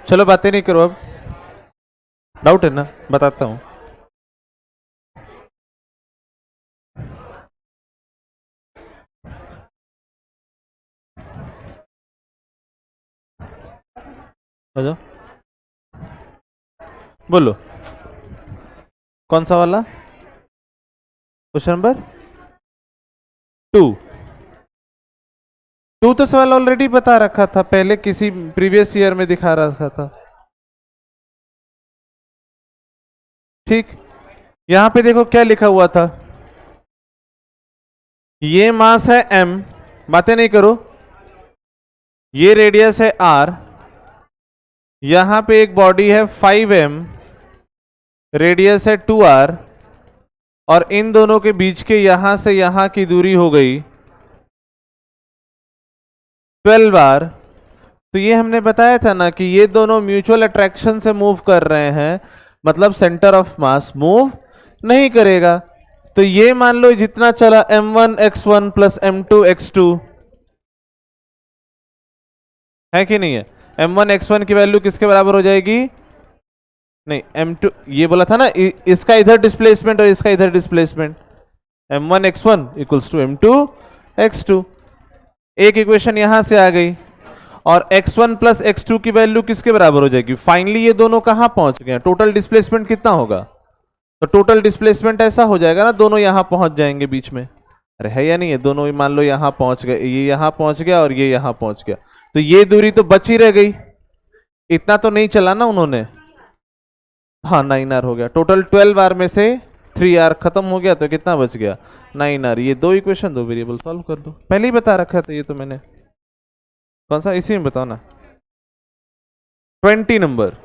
चलो बातें नहीं करो अब, डाउट है ना, बताता हूं। आ जाओ, बोलो कौन सा वाला क्वेश्चन नंबर 2। टू तो सवाल ऑलरेडी बता रखा था, पहले किसी प्रीवियस ईयर में दिखा रखा था। ठीक, यहां पे देखो क्या लिखा हुआ था, ये मास है m, बातें नहीं करो, ये रेडियस है r, यहां पे एक बॉडी है 5m, रेडियस है 2r, और इन दोनों के बीच के यहां से यहां की दूरी हो गई 12r। तो ये हमने बताया था ना कि ये दोनों म्यूचुअल अट्रैक्शन से मूव कर रहे हैं, मतलब सेंटर ऑफ मास मूव नहीं करेगा। तो ये मान लो जितना चला m1x1 प्लस m2x2 है कि नहीं है, m1x1 की वैल्यू किसके बराबर हो जाएगी, नहीं m2, ये बोला था ना इसका इधर डिस्प्लेसमेंट और इसका इधर displacement, m1x1 equals to m2x2। एक इक्वेशन यहां से आ गई, और x1 प्लस x2 की वैल्यू किसके बराबर हो जाएगी, फाइनली ये दोनों कहां पहुंच गए, टोटल डिस्प्लेसमेंट कितना होगा, तो टोटल डिस्प्लेसमेंट ऐसा हो जाएगा ना, दोनों यहां पहुंच जाएंगे बीच में, अरे है या नहीं है, दोनों मान लो यहां पहुंच गए, ये यहां पहुंच गया और ये यहां पहुंच गया, तो ये दूरी तो बची रह गई, इतना तो नहीं चला ना उन्होंने, हाँ 9r हो गया, टोटल 12r में से 3r खत्म हो गया, तो कितना बच गया 9r। ये दो इक्वेशन, दो वेरिएबल सॉल्व कर दो, पहले ही बता रखा था ये तो मैंने, कौन सा, इसी में बताओ ना, 20 नंबर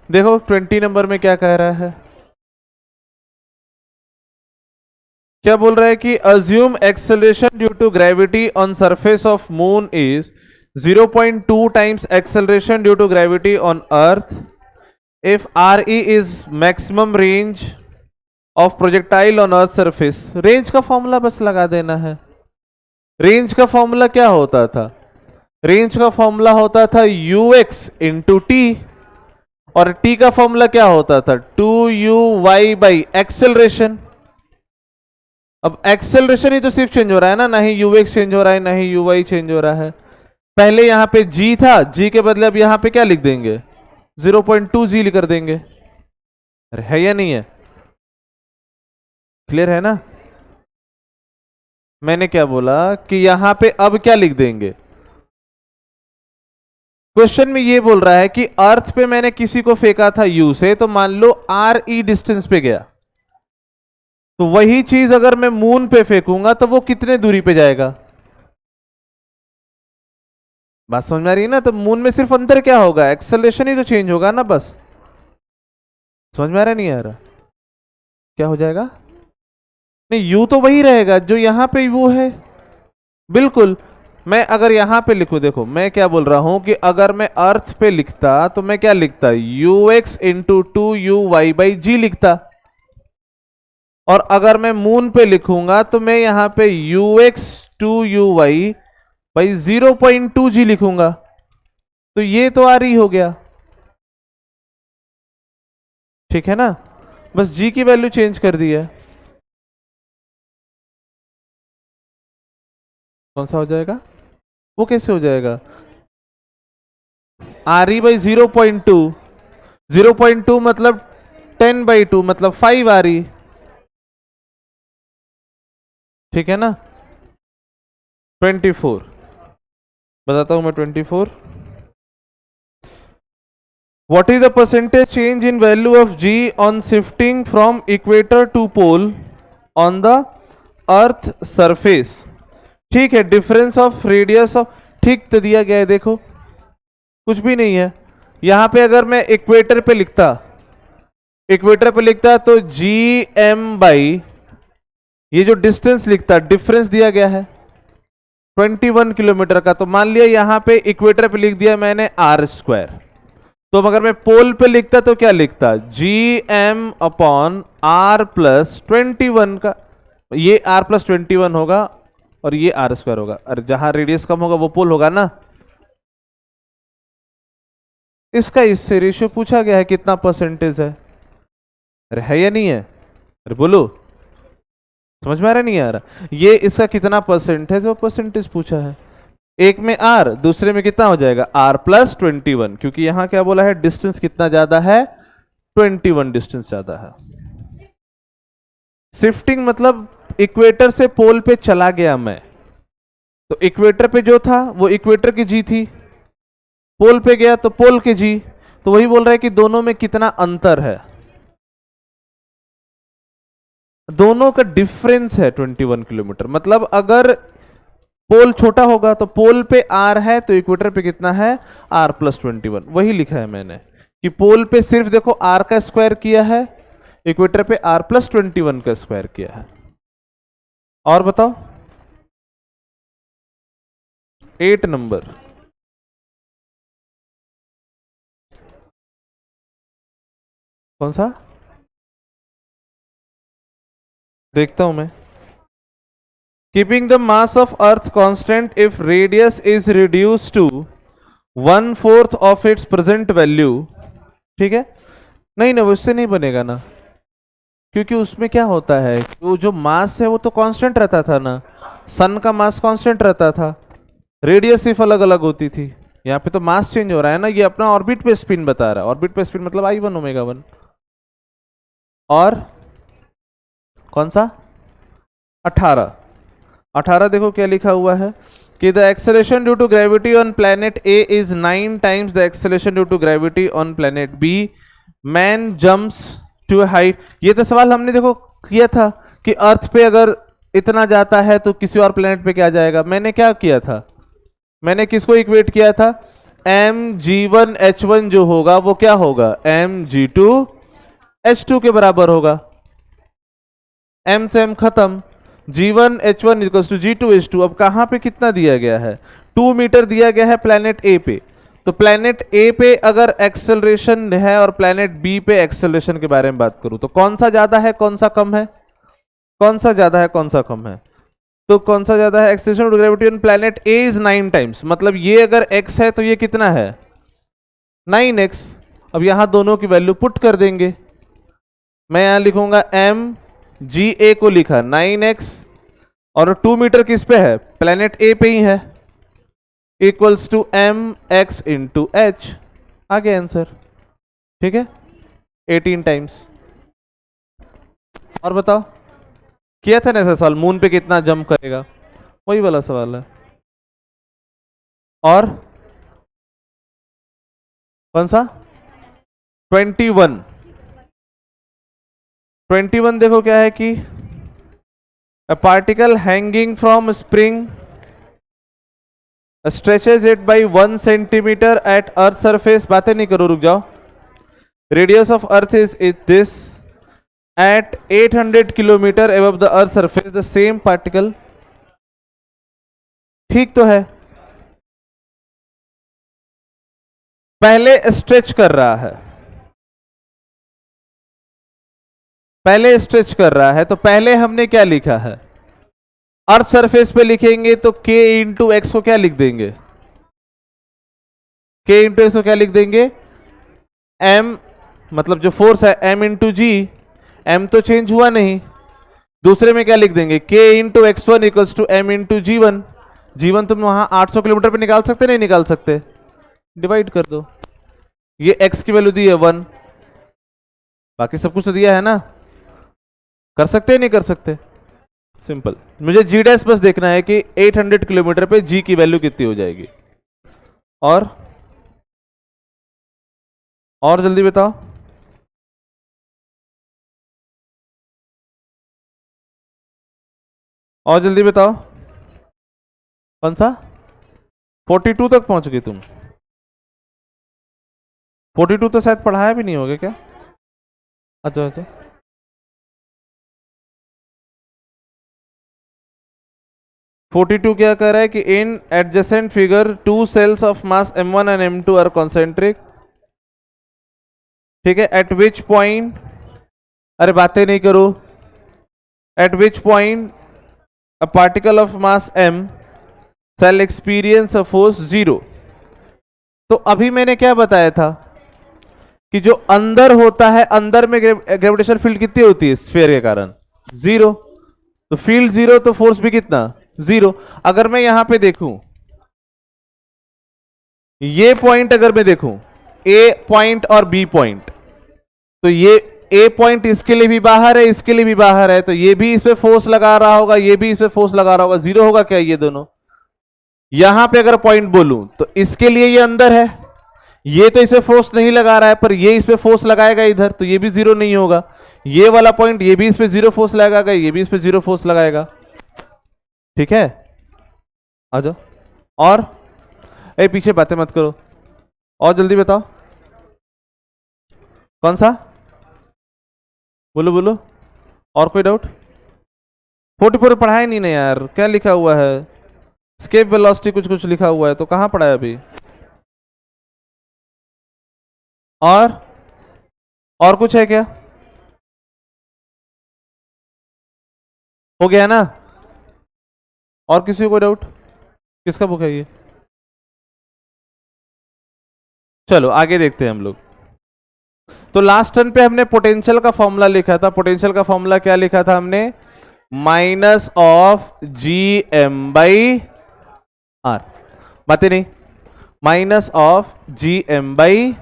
देखो, 20 नंबर में क्या कह रहा है, क्या बोल रहा है कि assume acceleration due to gravity on surface of moon is 0.2 times acceleration due to gravity on earth if RE is maximum range of projectile on earth surface. Range का फॉर्मूला बस लगा देना है। रेंज का फॉर्मूला क्या होता था, range का फॉर्मूला होता था ux इंटू टी, और टी का फॉर्मूला क्या होता था 2uy बाई एक्सेलरेशन। अब एक्सेलरेशन ही तो सिर्फ चेंज हो रहा है ना, ही ux चेंज हो रहा है, ना ही uy चेंज हो रहा है। पहले यहां पे g था, g के बदले अब यहां पे क्या लिख देंगे 0.2 g कर देंगे, अरे है या नहीं है, क्लियर है ना। मैंने क्या बोला कि यहां पे अब क्या लिख देंगे, क्वेश्चन में ये बोल रहा है कि अर्थ पे मैंने किसी को फेंका था u से, तो मान लो RE डिस्टेंस पे गया, तो वही चीज अगर मैं मून पे फेंकूंगा तो वो कितने दूरी पे जाएगा, बात समझ में आ रही है ना। तो मून में सिर्फ अंतर क्या होगा, एक्सेलरेशन ही तो चेंज होगा ना, बस समझ में आ रहा नहीं आ रहा, क्या हो जाएगा, नहीं यू तो वही रहेगा जो यहां पे वो है, बिल्कुल। मैं अगर यहां पे लिखूं, देखो मैं क्या बोल रहा हूं कि अगर मैं अर्थ पे लिखता तो मैं क्या लिखता ux इंटू 2uy बाई जी लिखता, और अगर मैं मून पे लिखूंगा तो मैं यहां पे ux 2uy बाई 0.2 g लिखूंगा, तो ये तो RE हो गया, ठीक है ना, बस g की वैल्यू चेंज कर दी है। कौन सा हो जाएगा, वो कैसे हो जाएगा, RE बाई 0.2, 0.2 मतलब 10/2 मतलब 5 RE, ठीक है ना। 24 बताता हूं मैं, 24 what is the percentage change in value of g on shifting from equator to pole on the earth surface, ठीक है, डिफरेंस ऑफ रेडियस ऑफ, ठीक तो दिया गया है, देखो कुछ भी नहीं है। यहां पे अगर मैं इक्वेटर पे लिखता तो gm बाई ये जो डिस्टेंस लिखता, डिफरेंस दिया गया है 21 किलोमीटर का, तो मान लिया यहां पे इक्वेटर पे लिख दिया मैंने r², तो अगर मैं पोल पे लिखता तो क्या लिखता gm अपॉन r प्लस 21 का, ये r प्लस 21 होगा और ये r² होगा, और जहां रेडियस कम होगा वो पोल होगा ना, इसका इससे रेशियो पूछा गया है कितना परसेंटेज है। अरे है या नहीं है? अरे बोलो, समझ में आ रहा नहीं आ रहा? ये इसका कितना परसेंटेज, वो परसेंटेज पूछा है। एक में आर, दूसरे में कितना हो जाएगा आर प्लस 21, क्योंकि यहां क्या बोला है, डिस्टेंस कितना ज्यादा है, 21 डिस्टेंस ज्यादा है। शिफ्टिंग मतलब इक्वेटर से पोल पे चला गया मैं, तो इक्वेटर पे जो था वो इक्वेटर की जी थी, पोल पे गया तो पोल की जी, तो वही बोल रहा है कि दोनों में कितना अंतर है, दोनों का डिफरेंस है 21 किलोमीटर। मतलब अगर पोल छोटा होगा तो पोल पे आर है तो इक्वेटर पे कितना है, आर प्लस 21। वही लिखा है मैंने कि पोल पे सिर्फ देखो आर का स्क्वायर किया है, इक्वेटर पे आर प्लस 21 का स्क्वायर किया है। और बताओ 8 नंबर, कौन सा देखता हूं मैं। Keeping the mass of earth constant if radius is reduce to 1/4 of its present value. ठीक है, नहीं ना, वो इससे नहीं बनेगा ना, क्योंकि उसमें क्या होता है, वो जो मास है वो तो कांस्टेंट रहता था ना, सन का मास कांस्टेंट रहता था, रेडियस सिर्फ अलग अलग होती थी। यहाँ पे तो मास चेंज हो रहा है ना, ये अपना ऑर्बिट पे स्पिन बता रहा है, ऑर्बिट पे स्पिन मतलब I1 ओमेगा 1। और कौन सा 18 देखो क्या लिखा हुआ है कि the acceleration due to gravity on planet A is 9 times the acceleration due to gravity on planet B, man jumps to height. ये तो सवाल हमने देखो किया था कि अर्थ पे अगर इतना जाता है तो किसी और प्लेनेट पे क्या जाएगा। मैंने क्या किया था, मैंने किसको इक्वेट किया था, mg1h1 जो होगा वो क्या होगा, mg2h2 के बराबर होगा। m से m खत्म, g1h1 इक्वल्स टू g2h2। अब कहां पे कितना दिया गया है, 2 मीटर दिया गया है प्लेनेट ए पे, तो प्लेनेट ए पे अगर एक्सेलरेशन है और प्लेनेट बी पे एक्सेलरेशन के बारे में बात करूं तो कौन सा ज्यादा है कौन सा कम है, कौन सा ज्यादा है कौन सा कम है, तो कौन सा ज्यादा है, acceleration of gravity on planet A is 9 times, मतलब ये अगर x है तो ये कितना है 9x। अब यहां दोनों की वैल्यू पुट कर देंगे, मैं यहां लिखूंगा mga को लिखा 9x और 2 मीटर किस पे है, प्लेनेट ए पे ही है, equals to mx into h, आ गया आंसर। ठीक है, 18 टाइम्स। और बताओ, किया था ना ऐसा सवाल, मून पे कितना जंप करेगा, वही वाला सवाल है। और कौन सा 21 देखो क्या है कि a particle hanging from a spring stretches it by 1 centimeter at earth surface। बातें नहीं करो, रुक जाओ। radius of earth is this at 800 kilometer above the earth surface the same particle। ठीक तो है, पहले स्ट्रेच कर रहा है, पहले स्ट्रेच कर रहा है, तो पहले हमने क्या लिखा है, अर्थ सरफेस पे लिखेंगे तो k इंटू एक्स को क्या लिख देंगे, k इंटू एक्स को क्या लिख देंगे, m मतलब जो फोर्स है m इंटू जी, m तो चेंज हुआ नहीं, दूसरे में क्या लिख देंगे k into x1 equals to m into जी1। जी1 तुम वहां 800 किलोमीटर पे निकाल सकते, नहीं निकाल सकते, डिवाइड कर दो, ये x की वैल्यू दी है 1, बाकी सब कुछ तो दिया है ना, कर सकते हैं नहीं कर सकते, सिंपल। मुझे जी डैश बस देखना है कि 800 किलोमीटर पे जी की वैल्यू कितनी हो जाएगी। और जल्दी बताओ, और जल्दी बताओ, कौन सा 42 तक पहुंच गई तुम, 42 तो शायद पढ़ाया भी नहीं होगा क्या, अच्छा अच्छा 42 क्या कह रहा है कि in adjacent figure 2 shells of mass m1 and m2 are concentric. ठीक है, एट विच पॉइंट, अरे बातें नहीं करो, at which point a particle of mass m shall experience a force 0। तो अभी मैंने क्या बताया था कि जो अंदर होता है, अंदर में ग्रेविटेशनल फील्ड कितनी होती है स्फीयर के कारण? 0। तो फील्ड 0 तो फोर्स भी कितना? 0। अगर मैं यहां पे देखूं, ये पॉइंट अगर मैं देखूं, ए पॉइंट और बी पॉइंट, तो ये ए पॉइंट इसके लिए भी बाहर है, इसके लिए भी बाहर है, तो ये भी इस पे फोर्स लगा रहा होगा, ये भी इस पे फोर्स लगा रहा होगा, 0 होगा क्या ये दोनों? यहां पे अगर पॉइंट बोलूं तो इसके लिए ये अंदर है, ये तो इसे फोर्स नहीं लगा रहा है, पर ये इस पे फोर्स लगाएगा इधर, तो ये भी 0 नहीं होगा। ये वाला पॉइंट, ये भी इस पे 0 फोर्स लगाएगा, ये भी इस पे 0 फोर्स लगाएगा। ठीक है, आ जाओ। और पीछे बातें मत करो, और जल्दी बताओ कौन सा? बोलो बोलो, और कोई डाउट? 44 पढ़ाया नहीं ना यार, क्या लिखा हुआ है? स्केप वेलोसिटी कुछ कुछ लिखा हुआ है, तो कहां पढ़ा है अभी? और कुछ है क्या? हो गया ना? और किसी को कोई डाउट? किसका बुक है ये? चलो आगे देखते हैं हम लोग। तो लास्ट टर्न पे हमने पोटेंशियल का फॉर्मूला लिखा था। पोटेंशियल का फॉर्मूला क्या लिखा था हमने? Minus of G M by R. बातें नहीं, minus of G M by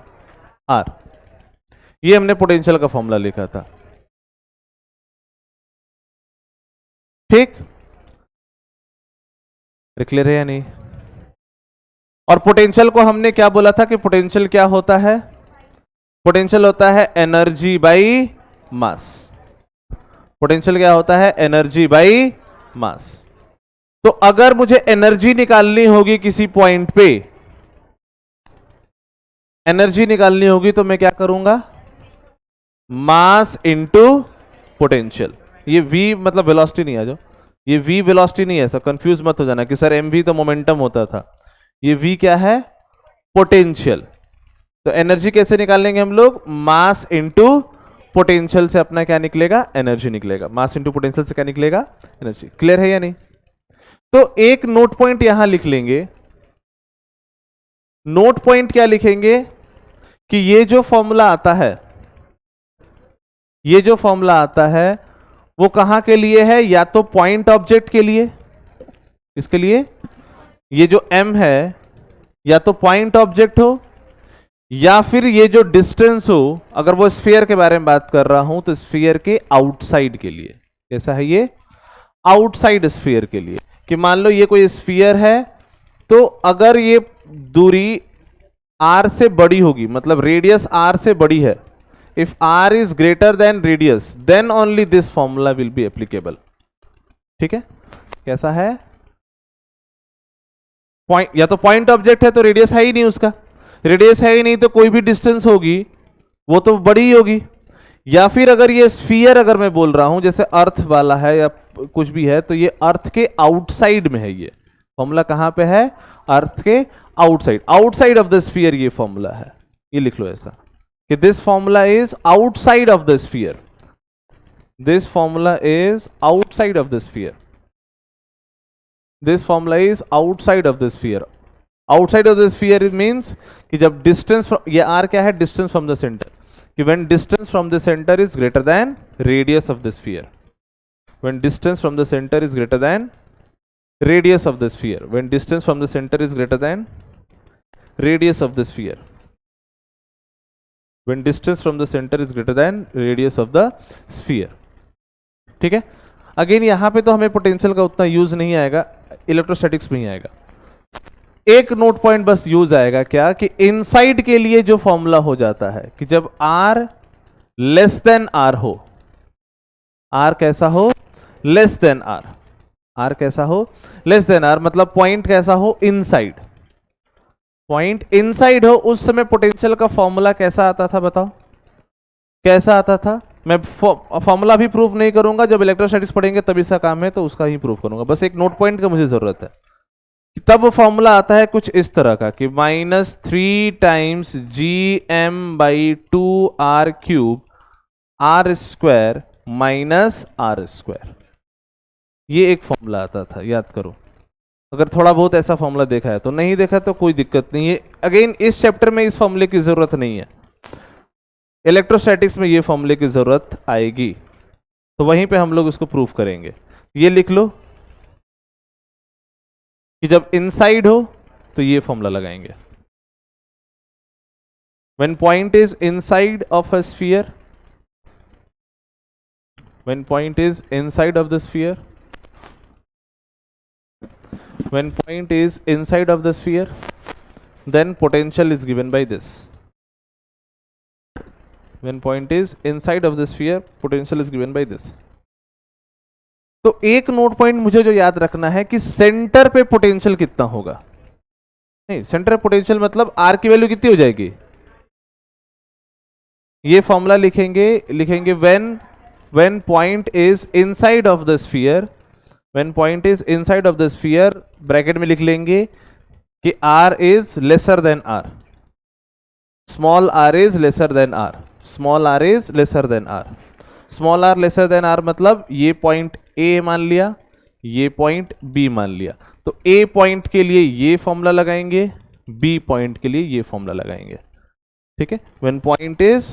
R, ये हमने पोटेंशियल का फॉर्मूला लिखा था। ठीक, क्लियर है या नहीं? और पोटेंशियल को हमने क्या बोला था कि पोटेंशियल क्या होता है? पोटेंशियल होता है एनर्जी बाई मास। पोटेंशियल क्या होता है? Energy by mass. तो अगर मुझे एनर्जी निकालनी होगी किसी पॉइंट पे, एनर्जी निकालनी होगी तो मैं क्या करूंगा? Mass into potential. ये v मतलब वेलोसिटी नहीं है, जो ये v वेलोसिटी नहीं है, सब कंफ्यूज मत हो जाना कि सर mv तो मोमेंटम होता था। ये v क्या है? पोटेंशियल। तो एनर्जी कैसे निकालेंगे हम लोग? मास इंटू पोटेंशियल से अपना क्या निकलेगा? एनर्जी निकलेगा। मास इंटू पोटेंशियल से क्या निकलेगा? एनर्जी। क्लियर है या नहीं? तो एक नोट पॉइंट यहां लिख लेंगे। नोट पॉइंट क्या लिखेंगे कि ये जो फॉर्मूला आता है, ये जो फॉर्मूला आता है वो कहां के लिए है? या तो पॉइंट ऑब्जेक्ट के लिए, इसके लिए ये जो m है या तो पॉइंट ऑब्जेक्ट हो, या फिर ये जो डिस्टेंस हो, अगर वो स्फीयर के बारे में बात कर रहा हूं तो स्फीयर के आउटसाइड के लिए। कैसा है ये? आउटसाइड स्फीयर के लिए। कि मान लो ये कोई स्फीयर है, तो अगर ये दूरी r से बड़ी होगी, मतलब रेडियस r से बड़ी है, if r is greater than radius then only this formula will be applicable। ठीक है, कैसा है? पॉइंट, या तो पॉइंट ऑब्जेक्ट है तो रेडियस है ही नहीं उसका, रेडियस है ही नहीं तो कोई भी डिस्टेंस होगी वो तो बड़ी ही होगी। या फिर अगर ये स्फीयर अगर मैं बोल रहा हूं जैसे अर्थ वाला है या कुछ भी है, तो ये अर्थ के आउटसाइड में है। ये फॉर्मूला कहां पे है? अर्थ के outside, outside of the sphere ये फॉर्मूला है। ये लिख लो ऐसा कि this formula is outside of the sphere, this formula is outside of the sphere, this formula is outside of the sphere. Outside of the sphere means कि जब distance, ये are क्या है? डिस्टेंस फ्रॉम द सेंटर, कि when distance from the centre is greater than radius of the sphere, when distance from the centre is greater than radius of the sphere, when distance from the center is greater than radius of the sphere, when distance from the center is greater than radius of the sphere। ठीक है, again यहां पे तो हमें potential का उतना use नहीं आएगा, इलेक्ट्रोस्टैटिक्स में ही आएगा। एक नोट पॉइंट बस यूज आएगा क्या कि इनसाइड के लिए जो फॉर्मूला हो जाता है कि जब r लेस देन r हो, r कैसा हो? लेस देन r, r कैसा हो? लेस देन r, मतलब पॉइंट कैसा हो? इनसाइड, पॉइंट इनसाइड हो, उस समय पोटेंशियल का फॉर्मूला कैसा आता था? बताओ कैसा आता था? मैं फॉर्मूला भी प्रूफ नहीं करूंगा, जब इलेक्ट्रोस्टैटिक्स पढ़ेंगे तब इसका काम है तो उसका ही प्रूफ करूंगा। बस एक नोट पॉइंट का मुझे जरूरत है। तब फॉर्मूला आता है कुछ इस तरह का कि -3 times G M by 2r³ r² minus r²। ये एक फॉर्मूला आता था, याद करो। अगर थोड़ा बहुत ऐसा फॉर्मूला देखा है तो, नहीं देखा तो कोई दिक्कत नहीं है। अगेन इस चैप्टर में इस फॉर्मूले की जरूरत नहीं है, इलेक्ट्रोस्टैटिक्स में ये फॉर्मूले की जरूरत आएगी, तो वहीं पे हम लोग इसको प्रूफ करेंगे। ये लिख लो कि जब इनसाइड हो तो ये फॉर्मूला लगाएंगे। When point is inside of a sphere, when point is inside of the sphere, when point is inside of the sphere, then potential is given by this. When point is inside of the sphere, potential is given by this. तो एक note point मुझे जो याद रखना है कि centre पे potential कितना होगा। नहीं, सेंटर पोटेंशियल मतलब आर की वैल्यू कितनी हो जाएगी, ये फॉर्मूला लिखेंगे when point is inside of the sphere, when point is inside of the sphere, bracket में लिख लेंगे कि r is lesser than r, small r is lesser than r, small r is lesser than r, small r lesser than r मतलब ये point a मान लिया, ये point b मान लिया, तो a पॉइंट के लिए ये फॉर्मूला लगाएंगे, b पॉइंट के लिए ये फॉर्मूला लगाएंगे। ठीक है, when point is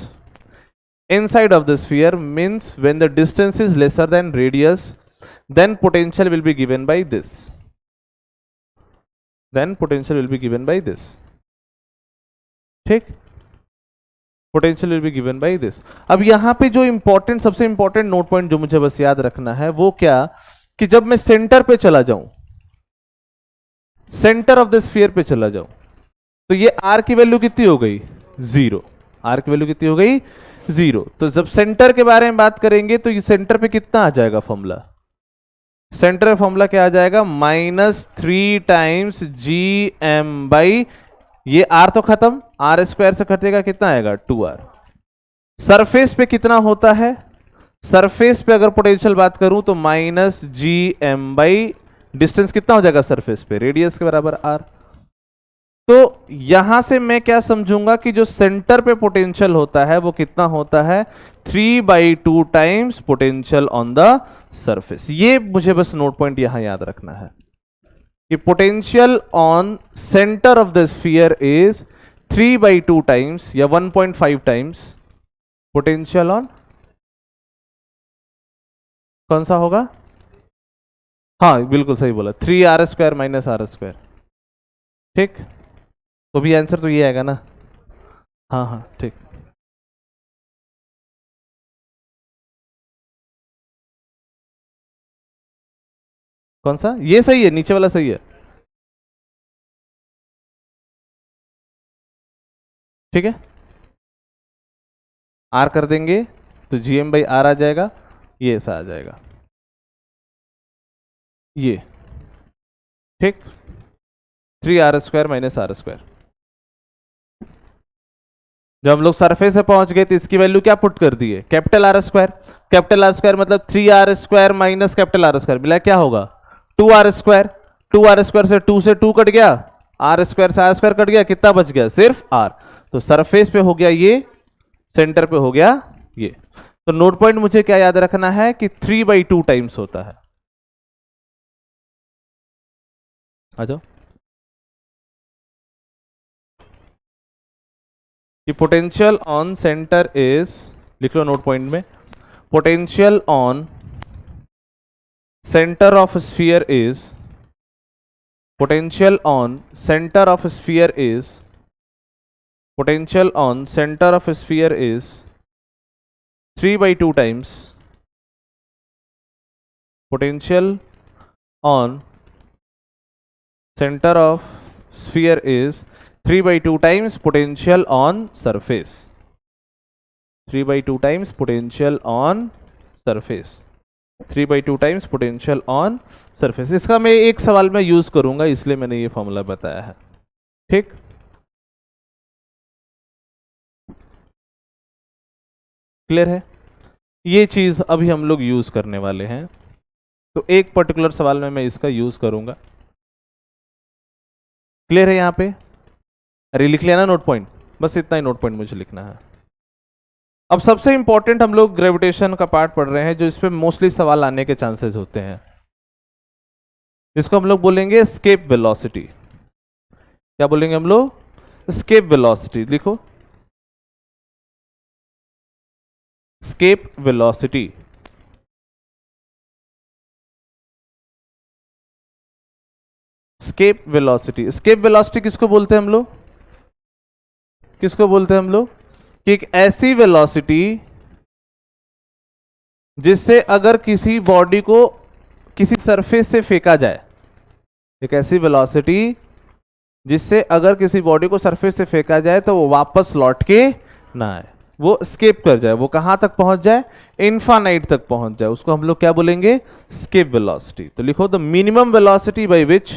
inside of the sphere means when the distance is lesser than radius, then potential will be given by this, then potential will be given by this। ठीक, potential will be given by this। अब यहां पे जो important, सबसे important note point जो मुझे बस याद रखना है वो क्या, कि जब मैं सेंटर पे चला जाऊं, सेंटर ऑफ द स्फीयर पे चला जाऊं, तो ये r की वैल्यू कितनी हो गई, 0, r की वैल्यू कितनी हो गई, 0। तो जब सेंटर के बारे में बात करेंगे तो ये सेंटर पे कितना आ जाएगा फॉर्मूला, सेंटर फॉर्मूला क्या आ जाएगा, -3 टाइम्स जी एम बाई, ये r तो खत्म, r स्क्वायर से कटेगा, कितना आएगा 2r। सरफेस पे कितना होता है, सरफेस पे अगर पोटेंशियल बात करूं तो -gm बाई डिस्टेंस कितना हो जाएगा सरफेस पे, रेडियस के बराबर r। तो यहां से मैं क्या समझूंगा कि जो सेंटर पे पोटेंशियल होता है वो कितना होता है, 3/2 times potential on the surface. ये मुझे बस नोट पॉइंट यहां याद रखना है कि potential on centre of the sphere is 3/2 times या 1.5 टाइम्स पोटेंशियल ऑन, कौन सा होगा, हाँ बिल्कुल सही बोला, 3r² - r²। ठीक, तो भी आंसर तो ये आएगा ना, हाँ हाँ ठीक। कौन सा, ये सही है, नीचे वाला सही है। ठीक है, r कर देंगे तो gm/r आ जाएगा, ये ऐसा आ जाएगा, ये ठीक, 3r² - r²। जब हम लोग सरफेस से पहुंच गए तो इसकी वैल्यू क्या पुट कर दिए, कैपिटल R² मतलब 3r² - कैपिटल R², मिला क्या होगा 2r², 2r² से 2 से 2 कट गया, r² से r² कट गया, कितना बच गया, सिर्फ r। तो सरफेस पे हो गया ये, सेंटर पे हो गया ये। तो नोट पॉइंट मुझे क्या याद रखना है कि 3/2 टाइम्स होता है। आ जाओ, कि पोटेंशियल ऑन सेंटर इज, लिख लो नोट पॉइंट में, potential on centre of sphere is, potential on centre of sphere is, potential on centre of sphere is 3/2 times potential on centre of sphere is 3/2 times potential on surface, 3/2 times potential on surface, 3/2 times potential on surface. इसका मैं एक सवाल में use करूंगा, इसलिए मैंने ये formula बताया है। ठीक, क्लियर है, ये चीज अभी हम लोग यूज करने वाले हैं, तो एक पर्टिकुलर सवाल में मैं इसका यूज करूंगा। क्लियर है यहां पे, अरे लिख लिया ना नोट पॉइंट, बस इतना ही नोट पॉइंट मुझे लिखना है। अब सबसे इंपॉर्टेंट हम लोग ग्रेविटेशन का पार्ट पढ़ रहे हैं, जो इस पे मोस्टली सवाल आने के चांसेस होते हैं। इसको हम लोग बोलेंगे एस्केप वेलोसिटी। क्या बोलेंगे हम लोग, एस्केप वेलोसिटी। लिखो, escape velocity. Escape velocity, escape velocity किसको बोलते हैं हम लोग, किसको बोलते हैं हम लोग, कि एक ऐसी वेलोसिटी जिससे अगर किसी बॉडी को किसी सरफेस से फेंका जाए, एक ऐसी वेलोसिटी जिससे अगर किसी बॉडी को सरफेस से फेंका जाए तो वो वापस लौट के ना आए, वो स्केप कर जाए, वो कहां तक पहुंच जाए, इनफाइनाइट तक पहुंच जाए, उसको हम लोग क्या बोलेंगे, स्केप वेलोसिटी। तो लिखो the minimum velocity by which,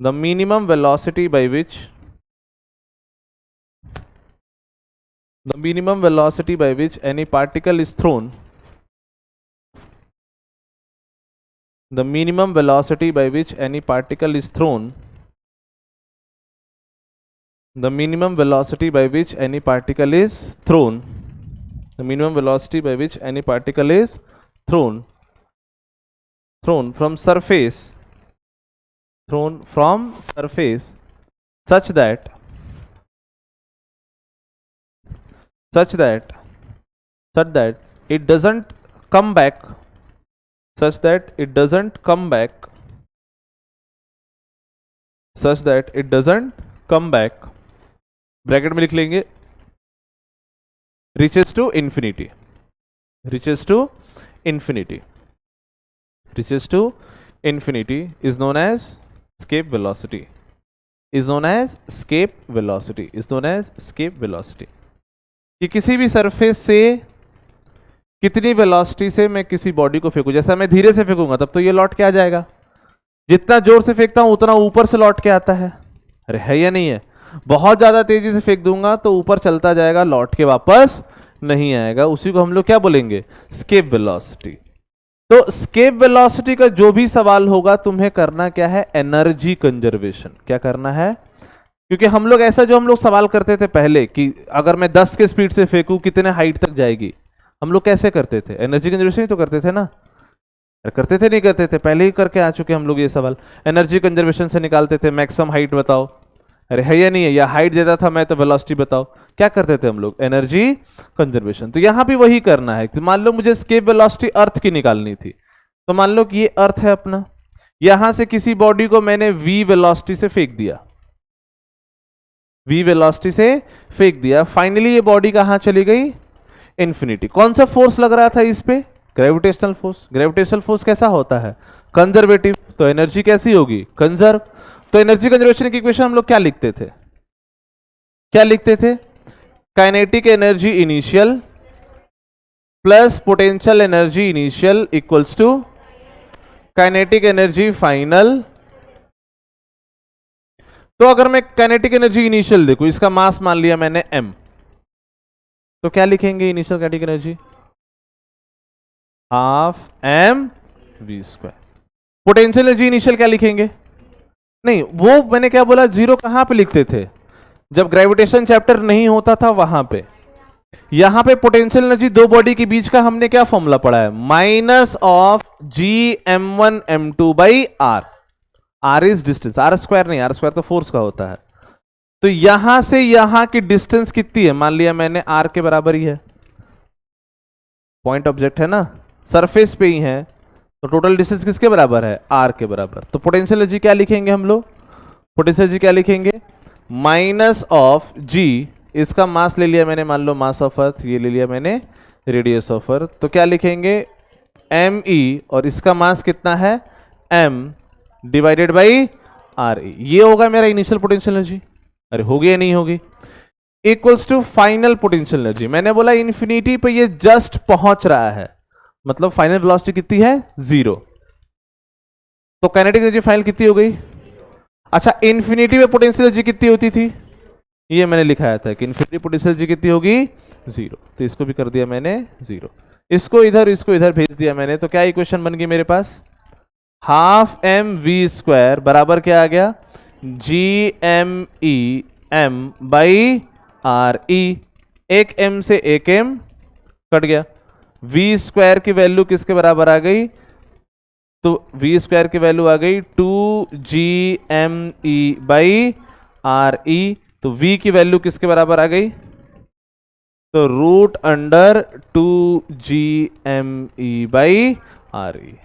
the minimum velocity by which, the minimum velocity by which any particle is thrown, the minimum velocity by which any particle is thrown, the minimum velocity by which any particle is thrown, the minimum velocity by which any particle is thrown from surface, thrown from surface such that it doesn't come back, such that it doesn't come back, such that it doesn't come back, bracket में लिख लेंगे, reaches to infinity, reaches to infinity, reaches to infinity is known as escape velocity, is known as escape velocity, is known as escape velocity। कि किसी भी surface से कितनी velocity से मैं किसी बॉडी को फेंकूं, जैसा मैं धीरे से फेंकूंगा तब तो ये लौट के आ जाएगा, जितना जोर से फेंकता हूं उतना ऊपर से लौट के आता है, अरे है या नहीं है, बहुत ज्यादा तेजी से फेंक दूंगा तो ऊपर चलता जाएगा, लौट के वापस नहीं आएगा, उसी को हम लोग क्या बोलेंगे, स्केप वेलोसिटी। तो स्केप वेलोसिटी का जो भी सवाल होगा तुम्हें करना क्या है, एनर्जी कंजर्वेशन। क्या करना है, क्योंकि हम लोग ऐसा जो हम लोग सवाल करते थे पहले कि अगर मैं 10 के स्पीड से फेंकूं कितने हाइट तक जाएगी, हम लोग कैसे करते थे, एनर्जी कंजर्वेशन ही तो करते थे ना, करते थे नहीं करते थे, पहले ही करके आ चुके हम लोग ये सवाल, एनर्जी कंजर्वेशन से निकालते थे, मैक्सिमम हाइट बताओ, अरे है या नहीं है, या हाइट देता था मैं तो वेलोसिटी बताओ, क्या करते थे हम लोग, एनर्जी कंजर्वेशन। तो यहां भी वही करना है, तो मान लो मुझे स्केप वेलोसिटी अर्थ की निकालनी थी, तो मान लो कि ये अर्थ है अपना, यहां से किसी बॉडी को मैंने v वेलोसिटी से फेंक दिया, v वेलोसिटी से फेंक दिया, फाइनली ये बॉडी कहां चली गई, इंफिनिटी। कौन सा फोर्स लग रहा था इस पे, ग्रेविटेशनल फोर्स। ग्रेविटेशनल फोर्स कैसा होता है, कंजर्वेटिव, तो एनर्जी कैसी होगी, कंजर्व। तो एनर्जी कंजर्वेशन की इक्वेशन हम लोग क्या लिखते थे, क्या लिखते थे, kinetic energy initial plus potential energy initial equals to kinetic energy final. तो अगर मैं काइनेटिक एनर्जी इनिशियल देखूं, इसका मास मान लिया मैंने m, तो क्या लिखेंगे initial kinetic energy, half m v square. Potential energy initial क्या लिखेंगे, नहीं वो मैंने क्या बोला, जीरो कहां पे लिखते थे, जब ग्रेविटेशन चैप्टर नहीं होता था वहां पे। यहां पे पोटेंशियल एनर्जी दो बॉडी के बीच का हमने क्या फॉर्मूला पढ़ा है, minus of Gm1m2 by R, R is distance, R square नहीं, आर स्क्वायर तो फोर्स का होता है। तो यहां से यहां की डिस्टेंस कितनी है, मान लिया मैंने आर के बराबर ही है, पॉइंट ऑब्जेक्ट है ना, सरफेस पे ही है, तो टोटल डिस्टेंस किसके बराबर है, आर के बराबर। तो पोटेंशियल एनर्जी क्या लिखेंगे हम लोग, पोटेंशियल एनर्जी क्या लिखेंगे, माइनस ऑफ जी, इसका मास ले लिया मैंने, मान लो मास ऑफ अर्थ, ये ले लिया मैंने रेडियस ऑफ अर्थ, तो क्या लिखेंगे एम ई, और इसका मास कितना है m divided by R E, ये होगा मेरा इनिशियल पोटेंशियल एनर्जी, अरे होगी या नहीं होगी, equals to final potential energy. मैंने बोला इन्फिनिटी पे ये जस्ट पहुंच रहा है, मतलब फाइनल वेलोसिटी कितनी है, 0। तो काइनेटिक एनर्जी फाइनल कितनी हो गई, अच्छा इन्फिनिटी में पोटेंशियल एनर्जी कितनी होती थी, ये मैंने लिखाया था कि इन्फिनिटी पोटेंशियल एनर्जी कितनी होगी, 0। तो इसको भी कर दिया मैंने 0, इसको इधर भेज दिया मैंने, तो क्या इक्वेशन बन गई मेरे पास, हाफ m v स्क्वायर बराबर क्या आ गया, Gme m by R E, एक m से एक m कट गया, v स्क्वायर की वैल्यू किसके बराबर आ गई, तो v स्क्वायर की वैल्यू आ गई 2Gme बाई आर ई, तो v की वैल्यू किसके बराबर आ गई, तो रूट अंडर 2GME/RE।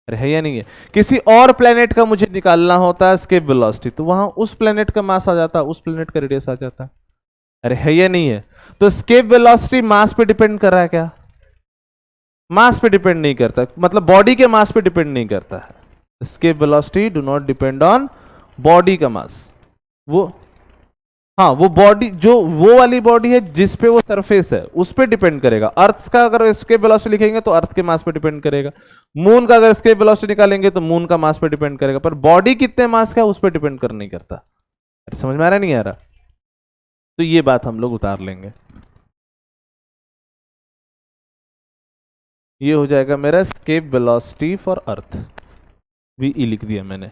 अरे है या नहीं है? किसी और प्लेनेट का मुझे निकालना होता है स्केप वेलोसिटी, तो वहां उस प्लेनेट का मास आ जाता, उस प्लेनेट का रेडियस आ जाता। अरे है या नहीं है? तो स्केप वेलोसिटी मास पे डिपेंड कर रहा है क्या? मास पे डिपेंड नहीं करता, मतलब बॉडी के मास पे डिपेंड नहीं करता है। Escape velocity do not depend on body का मास। वो हाँ, वो बॉडी जो वो वाली बॉडी है जिस पे वो सरफेस है उस पे डिपेंड करेगा। अर्थ का अगर स्केप वेलोसिटी लिखेंगे तो अर्थ के मास पे डिपेंड करेगा। मून का अगर स्केप वेलोसिटी निकालेंगे तो मून का मास पे डिपेंड करेगा। पर बॉडी कितने मास का है उस पे डिपेंड कर नहीं करता। समझ में आ रहा नहीं आ रहा? तो ये बात हम लोग उतार लेंगे। ये हो जाएगा मेरा escape velocity for earth. VE लिख दिया मैंने।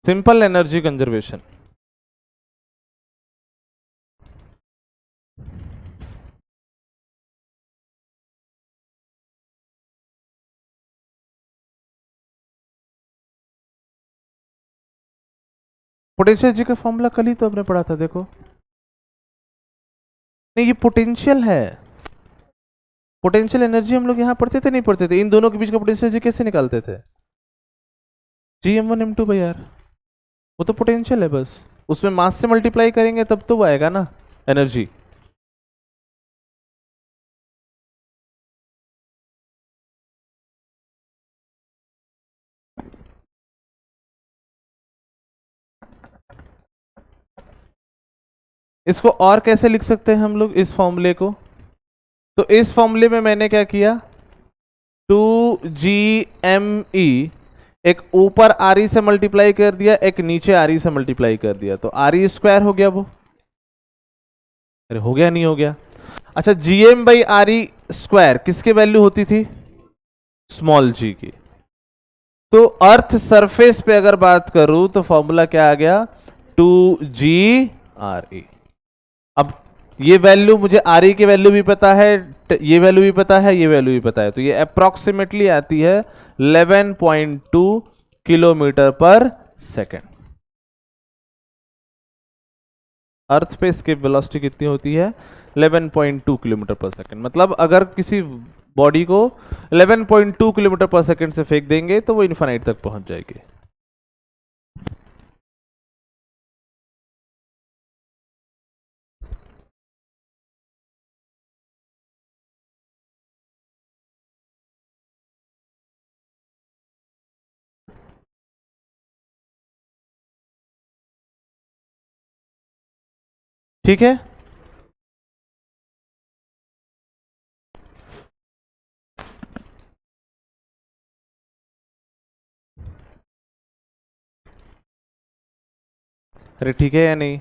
Simple energy conservation. Potential energy का फॉर्मूला कल ही तो आपने पढ़ा था, देखो। नहीं, ये पोटेंशियल है। पोटेंशियल एनर्जी हम लोग यहां पढ़ते थे नहीं पढ़ते थे? इन दोनों के बीच का पोटेंशियल एनर्जी कैसे निकालते थे? GM1m2/r। वो तो पोटेंशियल है बस, उसमें मास से मल्टीप्लाई करेंगे तब तो वो आएगा ना एनर्जी। इसको और कैसे लिख सकते हैं हम लोग इस फॉर्मूले को? तो इस फॉर्मूले में मैंने क्या किया, 2GME एक ऊपर RE से मल्टीप्लाई कर दिया, एक नीचे RE से मल्टीप्लाई कर दिया, तो RE स्क्वायर हो गया वो। अरे हो गया नहीं हो गया? अच्छा, GM/RE स्क्वायर किसकी वैल्यू होती थी? स्मॉल g की। तो अर्थ सरफेस पे अगर बात करूं तो फॉर्मूला क्या आ गया, 2GRE। अब ये वैल्यू मुझे RE की वैल्यू भी पता है, ये वैल्यू भी पता है, ये वैल्यू भी पता है, तो ये अप्रोक्सीमेटली आती है 11.2 किलोमीटर पर सेकेंड। अर्थ पे स्केप वेलोसिटी कितनी होती है? 11.2 किलोमीटर पर सेकेंड। मतलब अगर किसी बॉडी को 11.2 किलोमीटर पर सेकेंड से फेंक देंगे तो वो इन्फाइनाइट तक पहुंच जाएगी। ठीक है, अरे ठीक है या नहीं?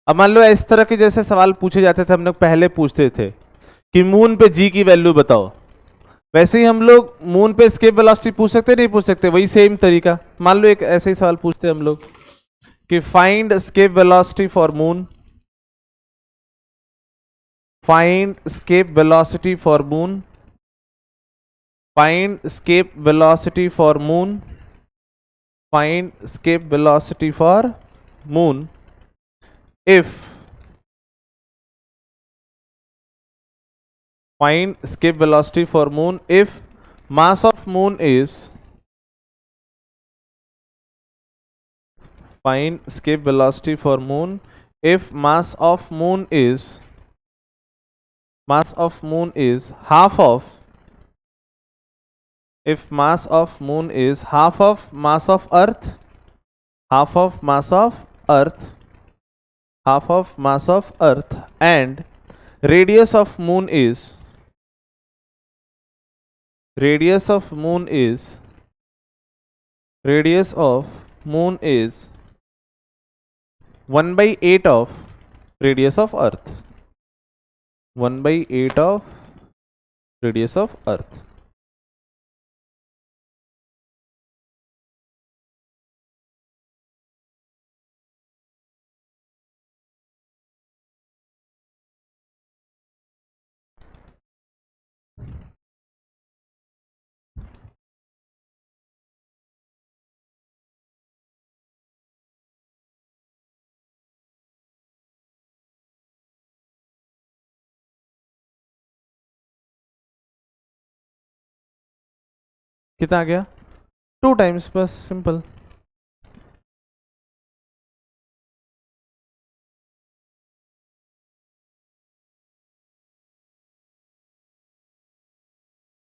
अब मान लो इस तरह के जैसे सवाल पूछे जाते थे, हम लोग पहले पूछते थे कि मून पे जी की वैल्यू बताओ, वैसे ही हम लोग मून पे स्केप वेलोसिटी पूछ सकते नहीं पूछ सकते? वही सेम तरीका। मान लो एक ऐसे ही सवाल पूछते हम लोग कि find escape velocity for moon, find escape velocity for moon, find escape velocity for moon, find escape velocity for moon if find escape velocity for moon if mass of moon is, find escape velocity for moon if mass of moon is half of, if mass of moon is half of mass of earth, half of mass of earth, half of mass of earth, and radius of moon is, radius of moon is, radius of moon is 1/8 of radius of earth, 1/8 of radius of earth. कितना आ गया? 2 times, बस simple.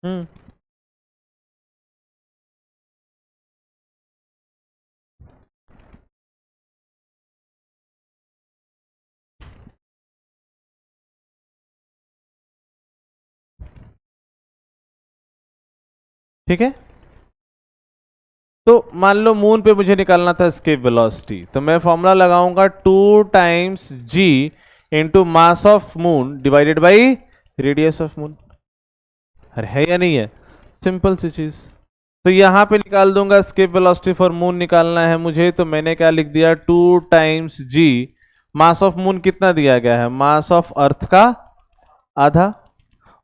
हम्म। ठीक है, तो मान लो moon पे मुझे निकालना था एस्केप वेलोसिटी, तो मैं फॉर्मूला लगाऊंगा 2 times g into mass of moon divided by radius of moon. अरे है या नहीं है? सिंपल सी चीज। तो यहां पे निकाल दूंगा एस्केप वेलोसिटी फॉर मून निकालना है मुझे, तो मैंने क्या लिख दिया, 2 times g। Mass of moon कितना दिया गया है? मास ऑफ अर्थ का आधा।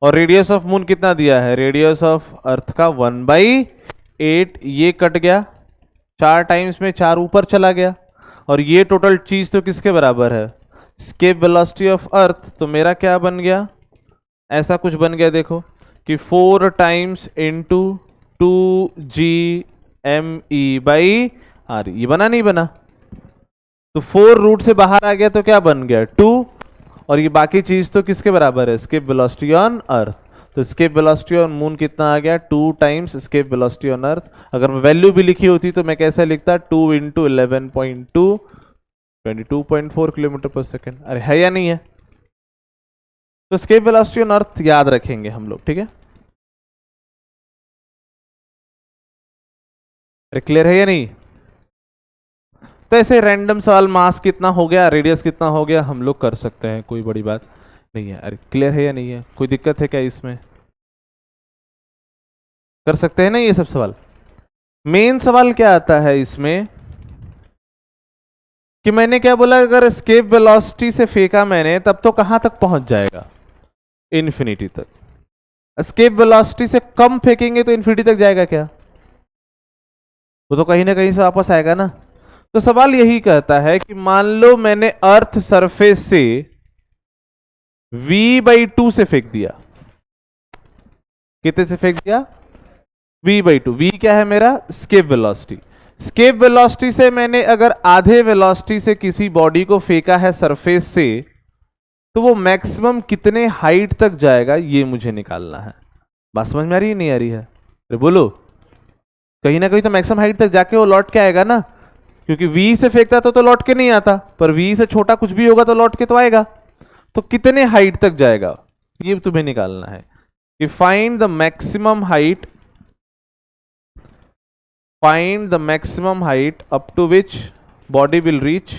और रेडियस ऑफ मून कितना दिया है? रेडियस ऑफ अर्थ का 1/8। ये कट गया, 4 टाइम्स में 4 ऊपर चला गया, और ये टोटल चीज तो किसके बराबर है? Escape velocity of earth. तो मेरा क्या बन गया? ऐसा कुछ बन गया, देखो कि 4 टाइम्स इंटू 2g/m/e/r। ये बना नहीं बना? तो 4 रूट से बाहर आ गया तो क्या बन गया? 2। और ये बाकी चीज तो किसके बराबर है? Escape velocity on earth. तो स्केप वेलोसिटी ऑन मून कितना आ गया? 2 times escape velocity on earth. अगर वैल्यू भी लिखी होती तो मैं कैसे लिखता? 2 इंटू 11.2, 22.4 किलोमीटर पर सेकेंड। अरे है या नहीं है? तो स्केप वेलोसिटी ऑन अर्थ याद रखेंगे हम लोग, ठीक है? अरे क्लियर है या नहीं? तो ऐसे रैंडम सवाल, मास कितना हो गया, रेडियस कितना हो गया, हम लोग कर सकते हैं, कोई बड़ी बात नहीं है। अरे क्लियर है या नहीं है? कोई दिक्कत है क्या इसमें? कर सकते हैं ना ये सब सवाल। मेन सवाल क्या आता है इसमें कि मैंने क्या बोला, अगर एस्केप वेलोसिटी से फेंका मैंने, तब तो कहां तक पहुंच जाएगा? इन्फिनिटी तक। एस्केप वेलोसिटी से कम फेंकेंगे तो इन्फिनिटी तक जाएगा क्या? वो तो कहीं ना कहीं से वापस आएगा ना। तो सवाल यही कहता है कि मान लो मैंने अर्थ सरफेस से v/2 से फेंक दिया। कितने से फेंक दिया? v/2। v क्या है मेरा? Escape velocity. स्केप वेलोसिटी से मैंने अगर आधे वेलोसिटी से किसी बॉडी को फेंका है सरफेस से, तो वो मैक्सिमम कितने हाइट तक जाएगा, ये मुझे निकालना है। बात समझ में आ रही है नहीं आ रही है? अरे बोलो। कहीं ना कहीं तो मैक्सिमम हाइट तक जाके वो लौट के आएगा ना, क्योंकि v से फेंकता तो लौट के नहीं आता, पर v से छोटा कुछ भी होगा तो लौट के तो आएगा। तो कितने हाइट तक जाएगा, ये तुम्हें निकालना है कि find the maximum height, find the maximum height up to which body will reach.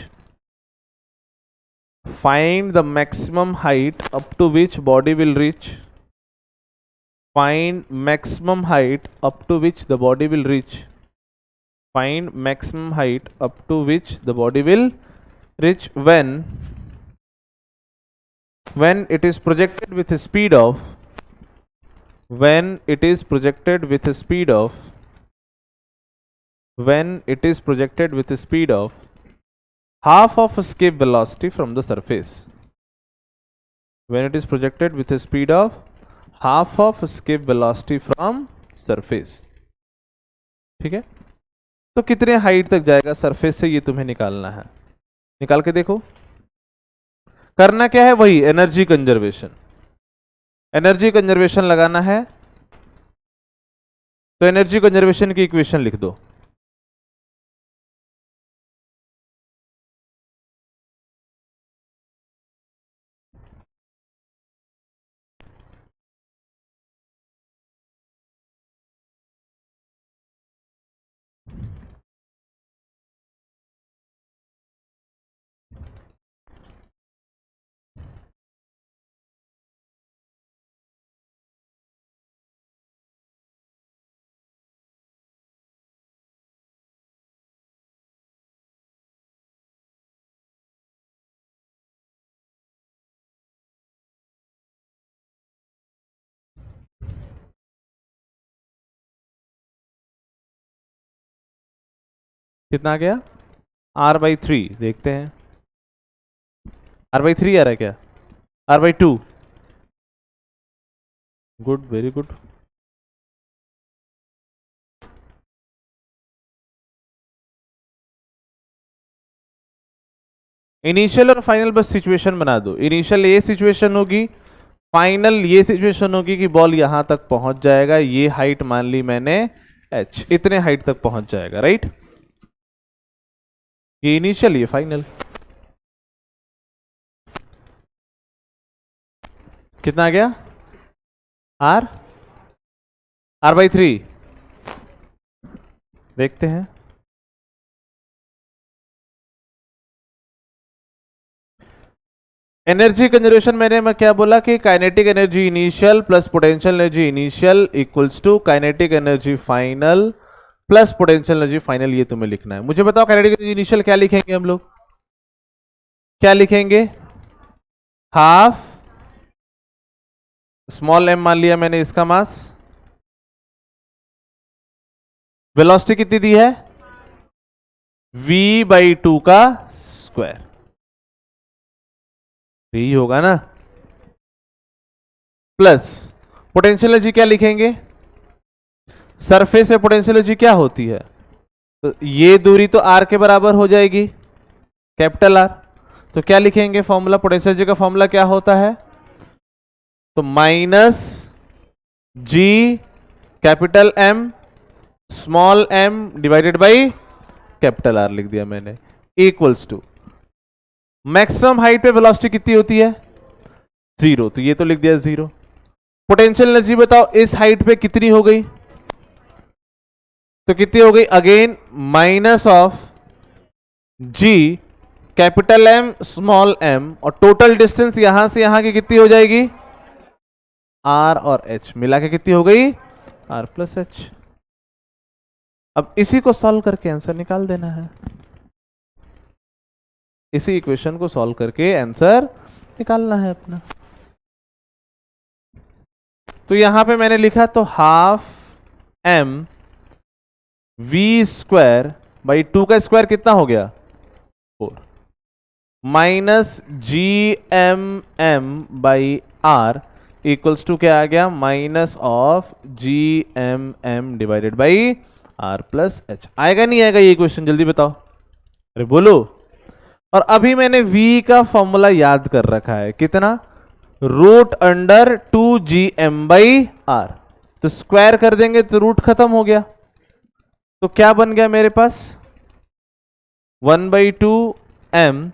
Find the maximum height up to which body will reach. Find maximum height up to which the body will reach. Find maximum height up to which the body will reach when it is projected with a speed of, when it is projected with a speed of, when it is projected with a speed of half of escape velocity from the surface. When it is projected with a speed of half of escape velocity from surface. ठीक है? तो कितने height तक जाएगा surface से, ये तुम्हें निकालना है। निकाल के देखो। करना क्या है? वही एनर्जी कंजर्वेशन। एनर्जी कंजर्वेशन लगाना है, तो एनर्जी कंजर्वेशन की इक्वेशन लिख दो। कितना आ गया? R/3 देखते हैं, R/3 आ रहा है क्या? R/2, good, very good. Initial और फाइनल बस सिचुएशन बना दो। इनिशियल ये सिचुएशन होगी, फाइनल ये सिचुएशन होगी कि बॉल यहां तक पहुंच जाएगा, ये हाइट मान ली मैंने h, इतने हाइट तक पहुंच जाएगा, राइट? ये इनिशियल, ये फाइनल। कितना आ गया? R/3 देखते हैं। एनर्जी कंजर्वेशन मैं क्या बोला कि kinetic energy initial plus potential energy initial equals to kinetic energy final plus potential energy final. ये तुम्हें लिखना है। मुझे बताओ काइनेटिक एनर्जी इनिशियल क्या लिखेंगे हम लोग? क्या लिखेंगे? हाफ स्मॉल m मान लिया मैंने इसका मास, वेलोसिटी कितनी दी है? v/2 का स्क्वायर, यही होगा ना, प्लस पोटेंशियल एनर्जी क्या लिखेंगे? सरफेस पे पोटेंशियल एनर्जी क्या होती है? तो ये दूरी तो r के बराबर हो जाएगी, कैपिटल R। तो क्या लिखेंगे फॉर्मूला? पोटेंशियल एनर्जी का फॉर्मूला क्या होता है? तो minus g capital M small m divided by capital R लिख दिया मैंने, इक्वल्स टू मैक्सिमम हाइट पे वेलोसिटी कितनी होती है? 0, तो ये तो लिख दिया 0। पोटेंशियल एनर्जी बताओ इस हाइट पे कितनी हो गई? तो कितनी हो गई? Again minus of g capital M small m, और टोटल डिस्टेंस यहां से यहां की कितनी हो जाएगी? R और H मिला के कितनी हो गई? R plus H। अब इसी को सॉल्व करके आंसर निकाल देना है। इसी इक्वेशन को सॉल्व करके आंसर निकालना है अपना। तो यहां पे मैंने लिखा तो हाफ m v² बाई 2 का स्क्वायर कितना हो गया? 4 minus gmm by r equals to क्या आ गया? Minus of gmm divided by r plus h। आएगा नहीं आएगा ये क्वेश्चन? जल्दी बताओ, अरे बोलो। और अभी मैंने v का फॉर्मूला याद कर रखा है, कितना? √2gm by r। तो स्क्वायर कर देंगे तो रूट खत्म हो गया। तो क्या बन गया मेरे पास? 1/2m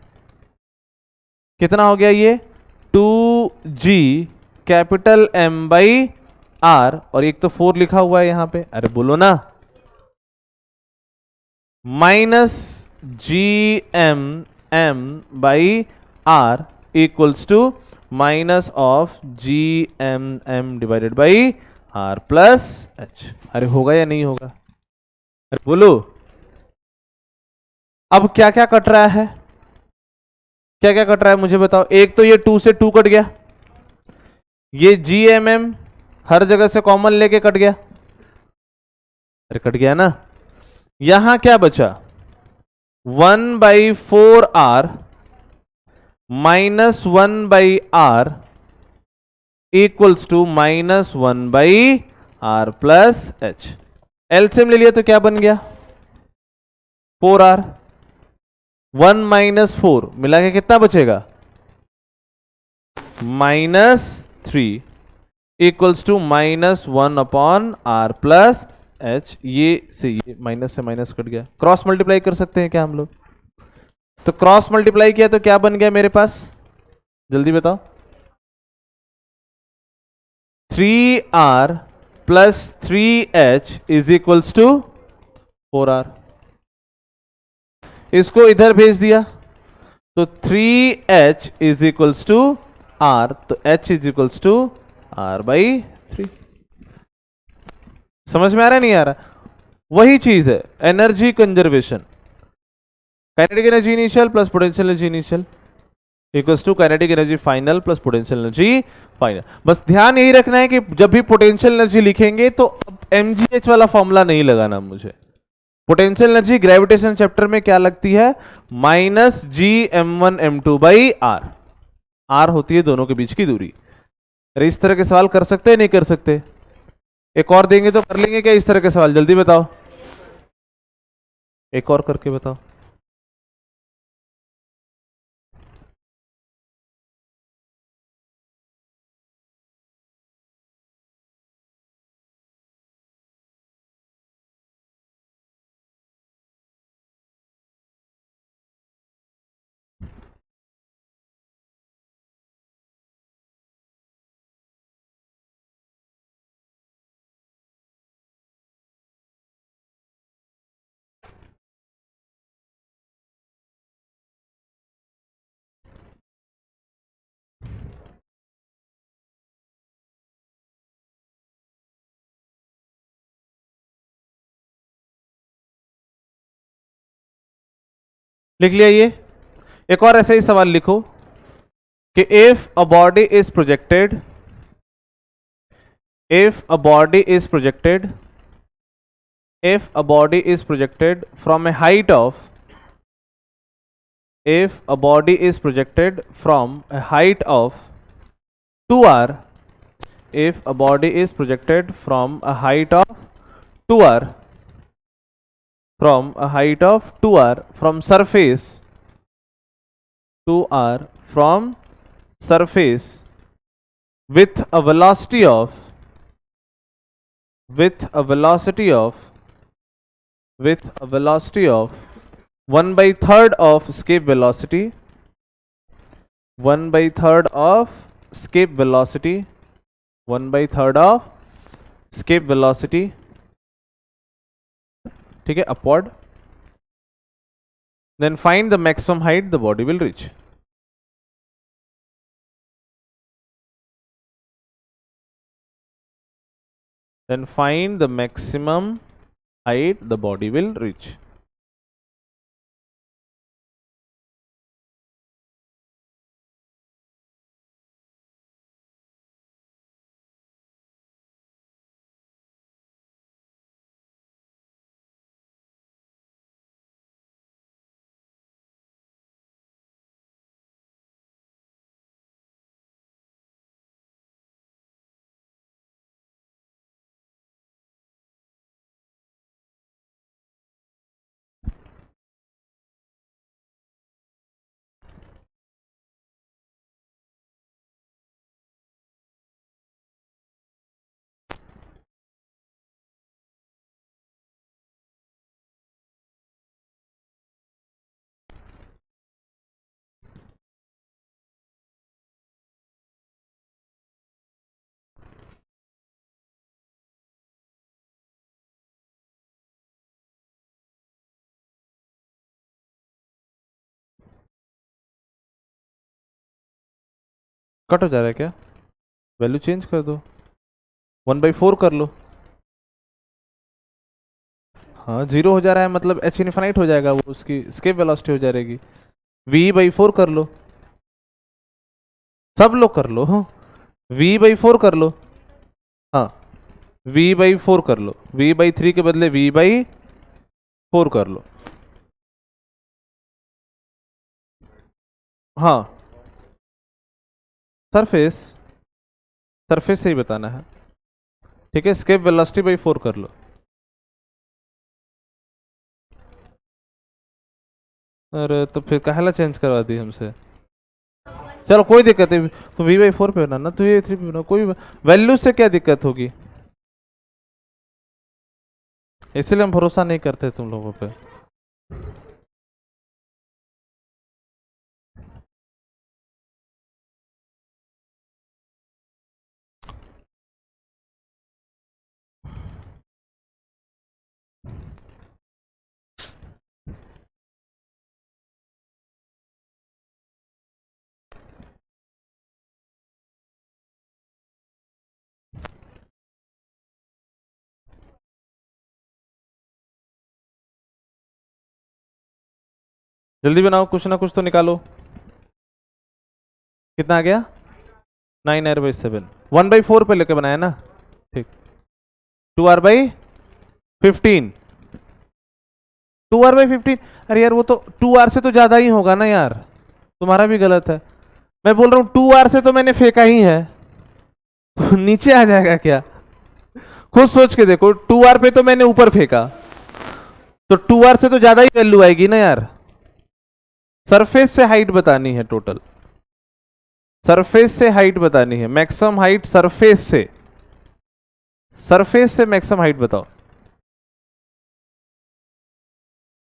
कितना हो गया ये? 2g capital M by r, और एक तो 4 लिखा हुआ है यहां पे, अरे बोलो ना, minus gmm by r equals to minus of gmm divided by r plus h। अरे होगा या नहीं होगा? अरे बोलो। अब क्या क्या कट रहा है? क्या क्या कट रहा है मुझे बताओ। एक तो ये 2 से 2 कट गया, ये gmm हर जगह से कॉमन लेके कट गया, अरे कट गया ना। यहां क्या बचा? 1/4r minus 1/r equals to minus 1/r plus h। LCM ले लिया तो क्या बन गया? 4r, 1 माइनस 4 मिला के कितना बचेगा? -3 equals to -1/r plus h। ये माइनस से माइनस कट गया, क्रॉस मल्टीप्लाई कर सकते हैं क्या हम लोग? तो क्रॉस मल्टीप्लाई किया तो क्या बन गया मेरे पास? जल्दी बताओ। 3r plus 3h is equals to 4r। इसको इधर भेज दिया तो 3h is equals to r, तो h is equals to r/3। समझ में आ रहा है नहीं आ रहा? वही चीज है energy conservation. Kinetic energy initial plus potential energy initial equals to kinetic energy final plus potential energy final. बस ध्यान यही रखना है कि जब भी पोटेंशियल एनर्जी लिखेंगे तो अब mgh वाला फॉर्मूला नहीं लगाना मुझे, पोटेंशियल एनर्जी ग्रेविटेशन चैप्टर में क्या लगती है? Minus G m1 m2/r। r होती है दोनों के बीच की दूरी। अरे इस तरह के सवाल कर सकते हैं नहीं कर सकते? एक और देंगे तो कर लेंगे क्या इस तरह के सवाल? जल्दी बताओ, एक और करके बताओ। लिख लिया ये। एक और ऐसा ही सवाल लिखो कि if a body is projected, if a body is projected, if a body is projected from a height of, if a body is projected from a height of 2r, if a body is projected from a height of 2r, from a height of 2r from surface 2r from surface with a velocity of, with a velocity of, with a velocity of 1/3 of escape velocity, 1/3 of escape velocity, 1/3 of escape velocity, ठीक है, upward, then find the maximum height the body will reach. Then find the maximum height the body will reach. Cut हो जा रहा है क्या? Value change कर दो, 1/4 कर लो। हाँ, 0 हो जा रहा है मतलब h इनफाइनाइट हो जाएगा, वो उसकी escape वेलोसिटी हो जाएगी। v/4 कर लो, सब लोग कर लो। हाँ, v/4 कर लो। हाँ, v/4 कर लो, v/3 के बदले v/4 कर लो। हाँ, सरफेस, सरफेस से ही बताना है, ठीक है। escape वेलोसिटी बाई 4 कर लो। अरे तो फिर काहेला चेंज करवा दी हमसे? चलो कोई दिक्कत नहीं, तो v/4 पे बनाना, तो v/3 पे बनाना, कोई वैल्यू से क्या दिक्कत होगी? इसलिए हम भरोसा नहीं करते तुम लोगों पे। जल्दी बनाओ, कुछ ना कुछ तो निकालो। कितना आ गया? 9r/7, 1/4 पे लेके बनाया ना, ठीक। 2r/15, 2r/15। अरे यार वो तो 2r से तो ज्यादा ही होगा ना यार, तुम्हारा भी गलत है। मैं बोल रहा हूँ 2r से तो मैंने फेंका ही है, तो नीचे आ जाएगा क्या? खुद सोच के देखो, 2r पे तो मैंने ऊपर फेंका, तो 2r से तो ज्यादा ही वैल्यू आएगी ना यार। सरफेस से हाइट बतानी है टोटल, सरफेस से हाइट बतानी है, मैक्सिमम हाइट सरफेस से, सरफेस से मैक्सिमम हाइट बताओ।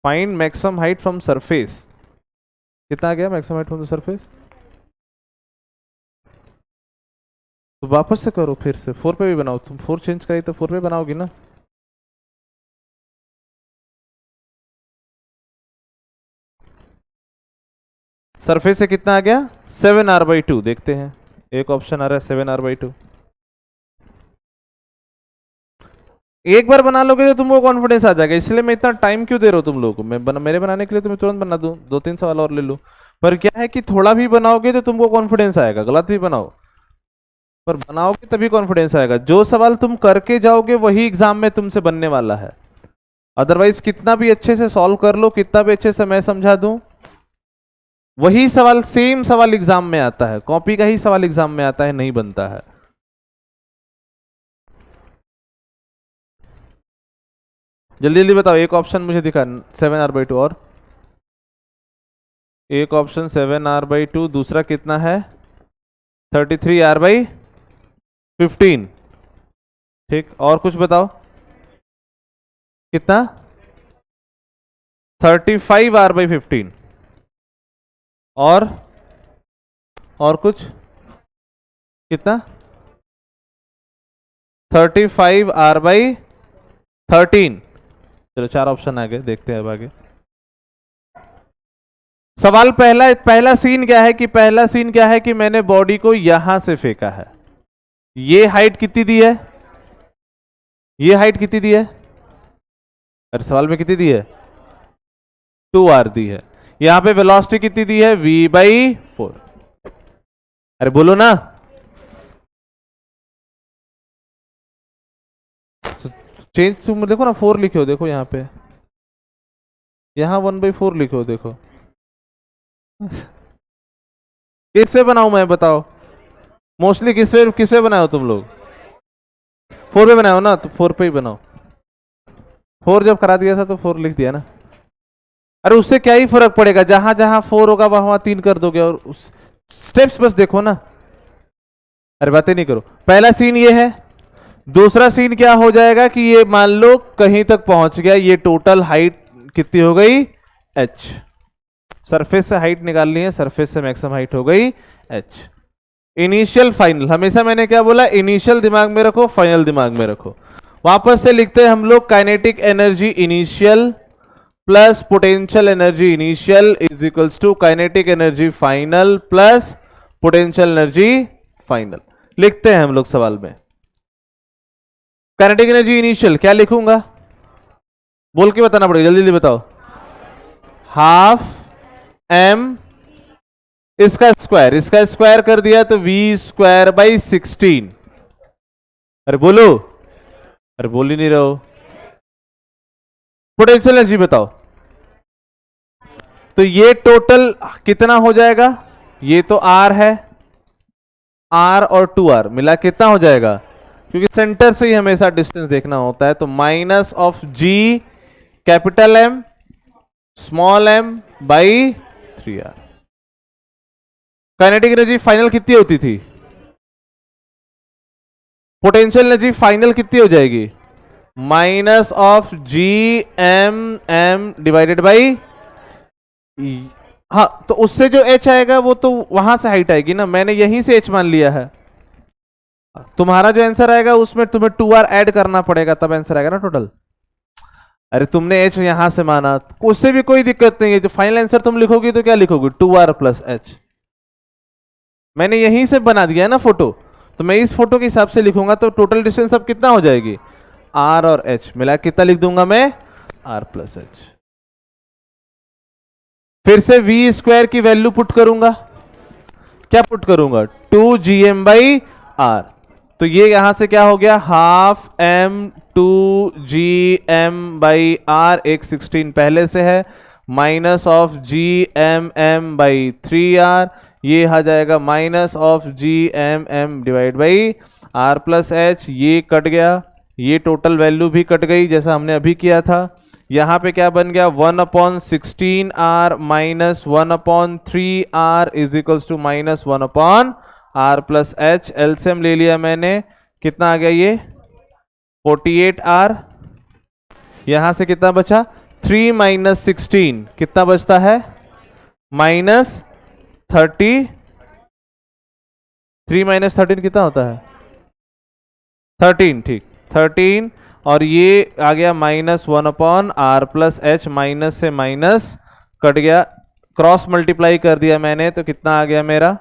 Find maximum height from surface. कितना आ गया maximum height from the surface? तो वापस से करो, फिर से 4 पे भी बनाओ। तुम 4 चेंज करी तो 4 पे बनाओगी ना। सरफेस से कितना आ गया? 7r/2। देखते हैं, एक ऑप्शन आ रहा है 7r/2। एक बार बना लोगे तो तुमको कॉन्फिडेंस आ जाएगा, इसलिए मैं इतना टाइम क्यों दे रहा हूँ तुम लोगों को। मेरे बनाने के लिए तुम्हें तुरंत बना दूं, 2-3 सवाल और ले लूं। पर क्या है कि थोड़ा भी बनाओगे तो तुमको कॉन्फिडेंस आएगा। गलत भी बनाओ पर बनाओगे तभी कॉन्फिडेंस आएगा। जो सवाल तुम करके जाओगे वही एग्जाम में तुमसे बनने वाला है। अदरवाइज कितना भी अच्छे से सॉल्व कर लो, कितना भी अच्छे से मैं समझा दूं, वही सवाल, सेम सवाल एग्जाम में आता है, कॉपी का ही सवाल एग्जाम में आता है, नहीं बनता है। जल्दी जल्दी बताओ, एक ऑप्शन मुझे दिखा 7r/2 और एक ऑप्शन 7r/2, दूसरा कितना है 33r/15। ठीक, और कुछ बताओ कितना? 35r/15। और कुछ कितना? 35r/13। चलो 4 ऑप्शन आ गए, देखते हैं अब आगे। सवाल पहला सीन क्या है कि पहला सीन क्या है कि मैंने बॉडी को यहां से फेंका है। ये हाइट कितनी दी है? ये हाइट कितनी दी है? अरे सवाल में कितनी दी है? 2r दी है। यहां पे वेलोसिटी कितनी दी है? v/4। अरे बोलो ना। चेंज तुम देखो ना, 4 लिखो, देखो यहाँ पे, यहाँ 1/4 लिखो, देखो। किस पे बनाऊं मैं, बताओ? मोस्टली किस पे बनाओ तुम लोग? 4 पे बनाओ ना, तो 4 पे ही बनाओ। 4 जब करा दिया था तो 4 लिख दिया ना। अरे उससे क्या ही फर्क पड़ेगा, जहां जहां 4 होगा वहां 3 कर दोगे, और उस स्टेप्स बस देखो ना। अरे बातें नहीं करो। पहला सीन ये है। दूसरा सीन क्या हो जाएगा कि ये मान लो कहीं तक पहुंच गया, ये टोटल हाइट कितनी हो गई? h। सरफेस से हाइट निकालनी है, सरफेस से मैक्सिमम हाइट हो गई h। इनिशियल फाइनल, हमेशा मैंने क्या बोला? इनिशियल दिमाग में रखो, फाइनल दिमाग में रखो। वापस से लिखते हैं हम लोग, kinetic energy initial plus potential energy initial is equals to kinetic energy final plus potential energy final. लिखते हैं हम लोग सवाल में। काइनेटिक एनर्जी इनिशियल क्या लिखूंगा? बोल के बताना पड़ेगा, जल्दी जल्दी बताओ। हाफ m, इसका स्क्वायर कर दिया तो v²/16। अरे बोलो, अरे बोल ही नहीं रहो। पोटेंशियल एनर्जी बताओ। तो ये टोटल कितना हो जाएगा? ये तो r है, r और 2r मिला कितना हो जाएगा? क्योंकि सेंटर से ही हमेशा डिस्टेंस देखना होता है, तो minus of g capital M small m by 3r। Kinetic energy final कितनी होती थी? पोटेंशियल एनर्जी फाइनल कितनी हो जाएगी? Minus of GM divided by, हाँ, तो उससे जो h आएगा वो तो वहां से हाइट आएगी ना, मैंने यहीं से h मान लिया है। तुम्हारा जो आंसर आएगा उसमें तुम्हें 2r ऐड करना पड़ेगा, तब आंसर आएगा ना टोटल। अरे तुमने h यहां से माना, उससे भी कोई दिक्कत नहीं है। जो फाइनल आंसर तुम लिखोगी तो क्या लिखोगी? 2r plus h। मैंने यहीं से बना दिया है ना फोटो, तो मैं इस फोटो के हिसाब से लिखूंगा, तो टोटल डिस्टेंस अब कितना हो जाएगी? r और h मिला कितना लिख दूंगा मैं? r plus h। फिर से v² की वैल्यू पुट करूंगा। क्या पुट करूंगा? 2gm/r। तो ये यहां से क्या हो गया, half M two G M by R, एक 16 पहले से है, minus of G M by 3 R, ये आ जाएगा minus of G M divide by R plus H, ये कट गया, ये टोटल वैल्यू भी कट गई जैसा हमने अभी किया था। यहाँ पे क्या बन गया, 1/16 r minus 1/3 r is equals to minus 1/आर प्लस एच। एलसीएम ले लिया मैंने, कितना आ गया ये 48 आर। यहां से कितना बचा, 3 माइनस 16 कितना बचता है, -30। 3 माइनस 13 कितना होता है, 13, ठीक 13। और ये आ गया -1/आर प्लस एच, माइनस से माइनस कट गया, क्रॉस मल्टीप्लाई कर दिया मैंने तो कितना आ गया मेरा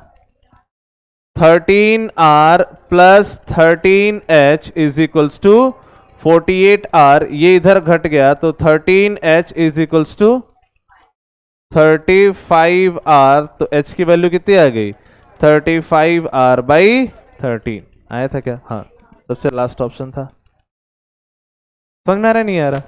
13R plus 13H is equals to 48R। ये इधर घट गया तो 13H is equals to 35R। तो H की वैल्यू कितनी आ गई, 35R बाई 13 आया था क्या, हाँ सबसे लास्ट ऑप्शन था। समझ में आ रहा नहीं आ रहा,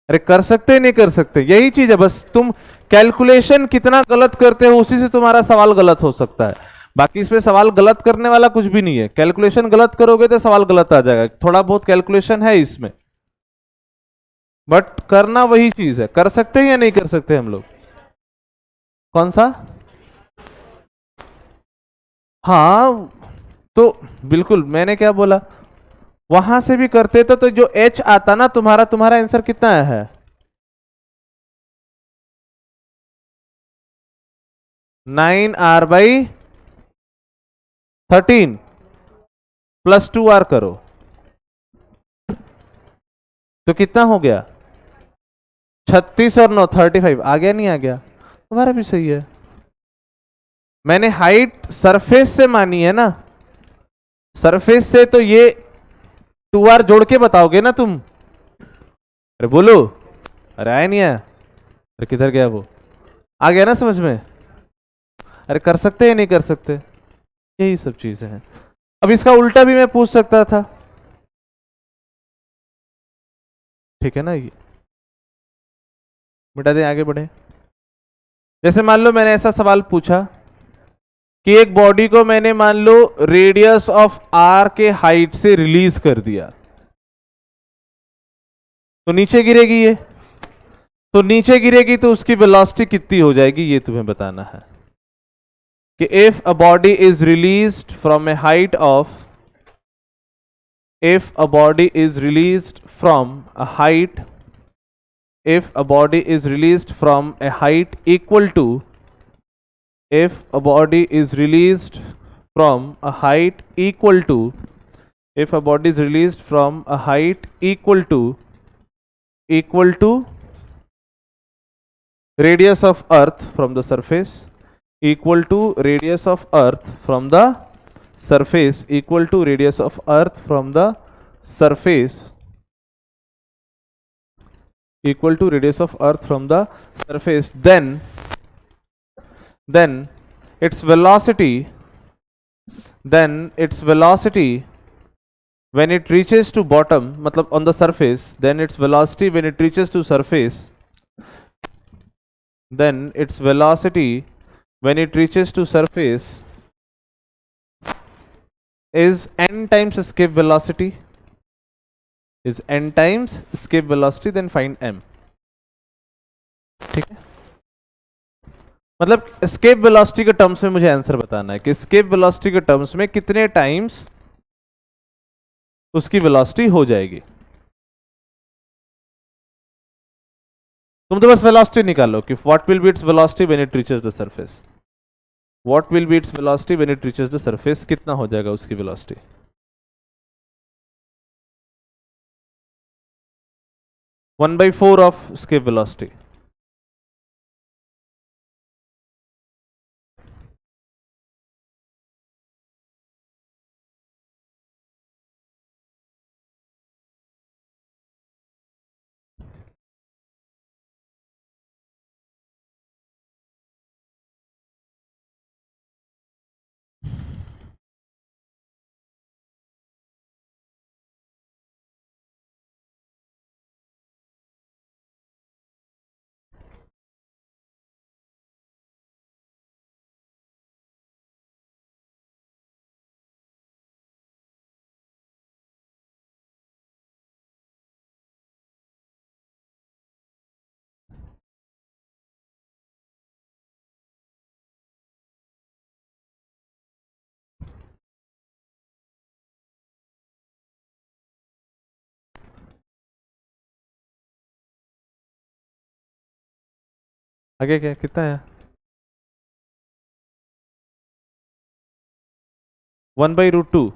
अरे कर सकते नहीं कर सकते, यही चीज है, बस तुम कैलकुलेशन कितना गलत करते हो उसी से तुम्हारा सवाल गलत हो सकता है। बाकी इसमें सवाल गलत करने वाला कुछ भी नहीं है, कैलकुलेशन गलत करोगे तो सवाल गलत आ जाएगा, थोड़ा बहुत कैलकुलेशन है इसमें, बट करना वही चीज है। कर सकते हैं या नहीं कर सकते हम लोग, कौन सा, हाँ तो बिल्कुल मैंने क्या बोला, वहां से भी करते तो जो एच आता ना तुम्हारा, तुम्हारा आंसर कितना है 9R बाई 13 प्लस 2R करो तो कितना हो गया 36 और 9 35, आ गया नहीं आ गया, तुम्हारा भी सही है। मैंने हाइट सरफेस से मानी है ना, सरफेस से तो ये 2R जोड़ के बताओगे ना तुम, अरे बोलो, अरे आया नहीं आया, अरे किधर गया वो, आ गया ना समझ में, अरे कर सकते हैं नहीं कर सकते, यही सब चीजें हैं। अब इसका उल्टा भी मैं पूछ सकता था, ठीक है ना, ये मिटा दें आगे बढ़े। जैसे मान लो मैंने ऐसा सवाल पूछा कि एक बॉडी को मैंने मान लो रेडियस ऑफ आर के हाइट से रिलीज कर दिया, तो नीचे गिरेगी ये, तो नीचे गिरेगी तो उसकी वेलोसिटी कितनी हो जाएगी ये तुम्हें बताना है कि if a body is released from A height of, if a body is released from a height, if a body is released from a height equal to, if a body is released from a height equal to, if a body is released from a height equal to radius of earth from the surface, equal to radius of earth from the surface, equal to radius of earth from the surface, equal to radius of earth from the surface, then its velocity, then its velocity when it reaches to bottom, matlab on the surface, then its velocity when it reaches to surface, then its velocity when it reaches to surface is n times escape velocity, is n times escape velocity, then find m। ठीक है, मतलब escape velocity के terms में मुझे answer बताना है कि escape velocity के टर्म्स में कितने टाइम्स उसकी वेलोसिटी हो जाएगी। तुम तो बस वेलोसिटी निकालो कि what will be its velocity when it reaches the surface, what will be its velocity when it reaches the surface, कितना हो जाएगा उसकी वेलोसिटी, 1/4 ऑफ escape velocity। आगे क्या कितना है? 1/√2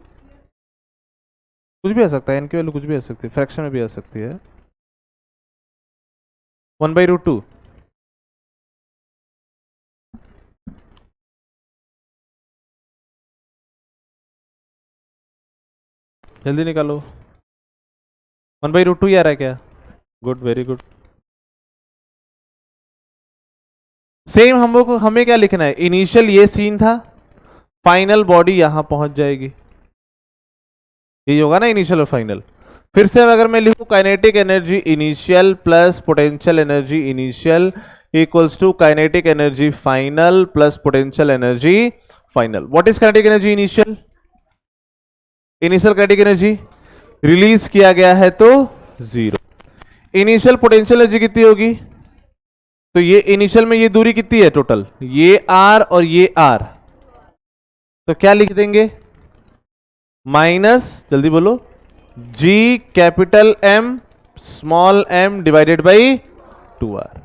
कुछ भी आ सकता है, एन की वैल्यू कुछ भी आ सकती है, फ्रैक्शन में भी आ सकती है। 1/√2 जल्दी निकालो। 1/√2 ही आ रहा है क्या? Good, very good. सेम हम लोग को हमें क्या लिखना है, इनिशियल ये सीन था, फाइनल बॉडी यहां पहुंच जाएगी, ये होगा ना इनिशियल और फाइनल। फिर से अगर मैं लिखूं kinetic energy initial plus potential energy initial equals to kinetic energy final plus potential energy final. What is kinetic energy initial? Initial kinetic energy release किया गया है तो 0। इनिशियल पोटेंशियल एनर्जी कितनी होगी? तो ये इनिशियल में ये दूरी कितनी है टोटल, ये r और ये r, तो क्या लिख देंगे, माइनस, जल्दी बोलो, g capital M small m divided by 2r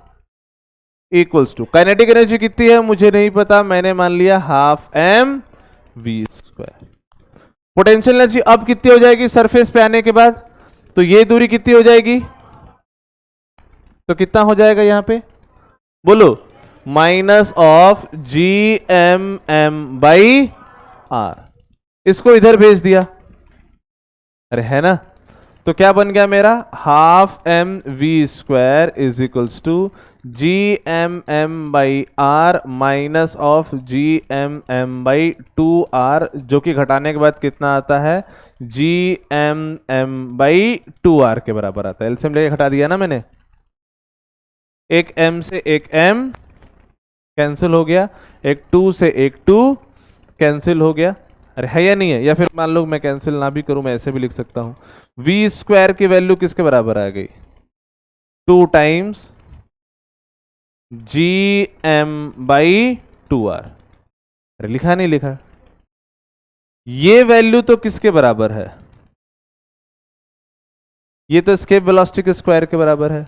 equals to kinetic energy कितनी है मुझे नहीं पता, मैंने मान लिया half m v²। Potential energy अब कितनी हो जाएगी सरफेस पे आने के बाद, तो ये दूरी कितनी हो जाएगी, तो कितना हो जाएगा यहां पे बोलो, minus of G M M by R. इसको इधर भेज दिया, अरे है ना, तो क्या बन गया मेरा, half M v² is equals to G M M by R minus of G M M by 2r, जो कि घटाने के बाद कितना आता है, जी एम एम बाई 2r के बराबर आता है। एलसीएम लेके घटा दिया ना मैंने, एक m से एक m कैंसिल हो गया, एक 2 से एक 2 कैंसिल हो गया, अरे है या नहीं है, या फिर मान लो मैं कैंसिल ना भी करूं, मैं ऐसे भी लिख सकता हूं, v² की वैल्यू किसके बराबर आ गई, 2 times G M by 2r। अरे लिखा नहीं लिखा, ये वैल्यू तो किसके बराबर है, ये तो एस्केप वेलोसिटी के स्क्वायर के बराबर है,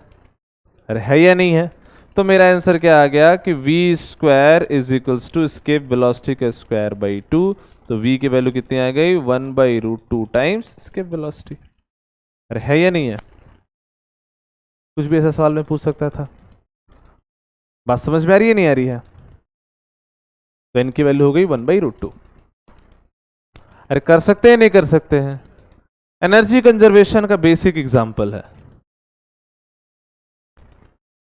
अरे है या नहीं है, तो मेरा आंसर क्या आ गया कि v² is equals to escape velocity का स्क्वायर बाई 2, तो v की वैल्यू कितनी आ गई, 1/√2 टाइम्स एस्केप वेलोसिटी। अरे है या नहीं है, कुछ भी ऐसा सवाल में पूछ सकता था। बात समझ में आ रही है नहीं आ रही है, तो n की वैल्यू हो गई 1/√2। अरे कर सकते हैं नहीं कर सकते हैं, एनर्जी कंजर्वेशन का बेसिक एग्जाम्पल है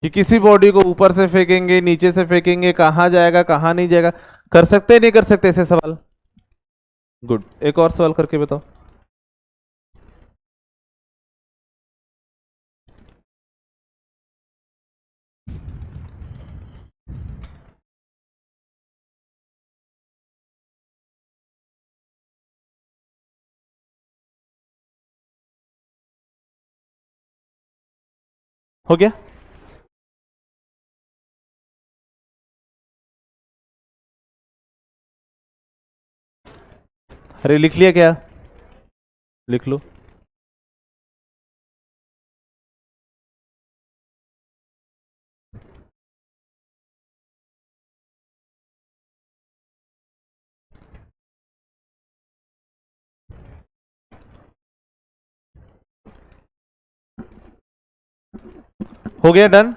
कि किसी बॉडी को ऊपर से फेंकेंगे नीचे से फेंकेंगे, कहां जाएगा कहां नहीं जाएगा, कर सकते नहीं कर सकते ऐसे सवाल। गुड, एक और सवाल करके बताओ। हो गया, अरे लिख लिया क्या, लिख लो। हो गया डन,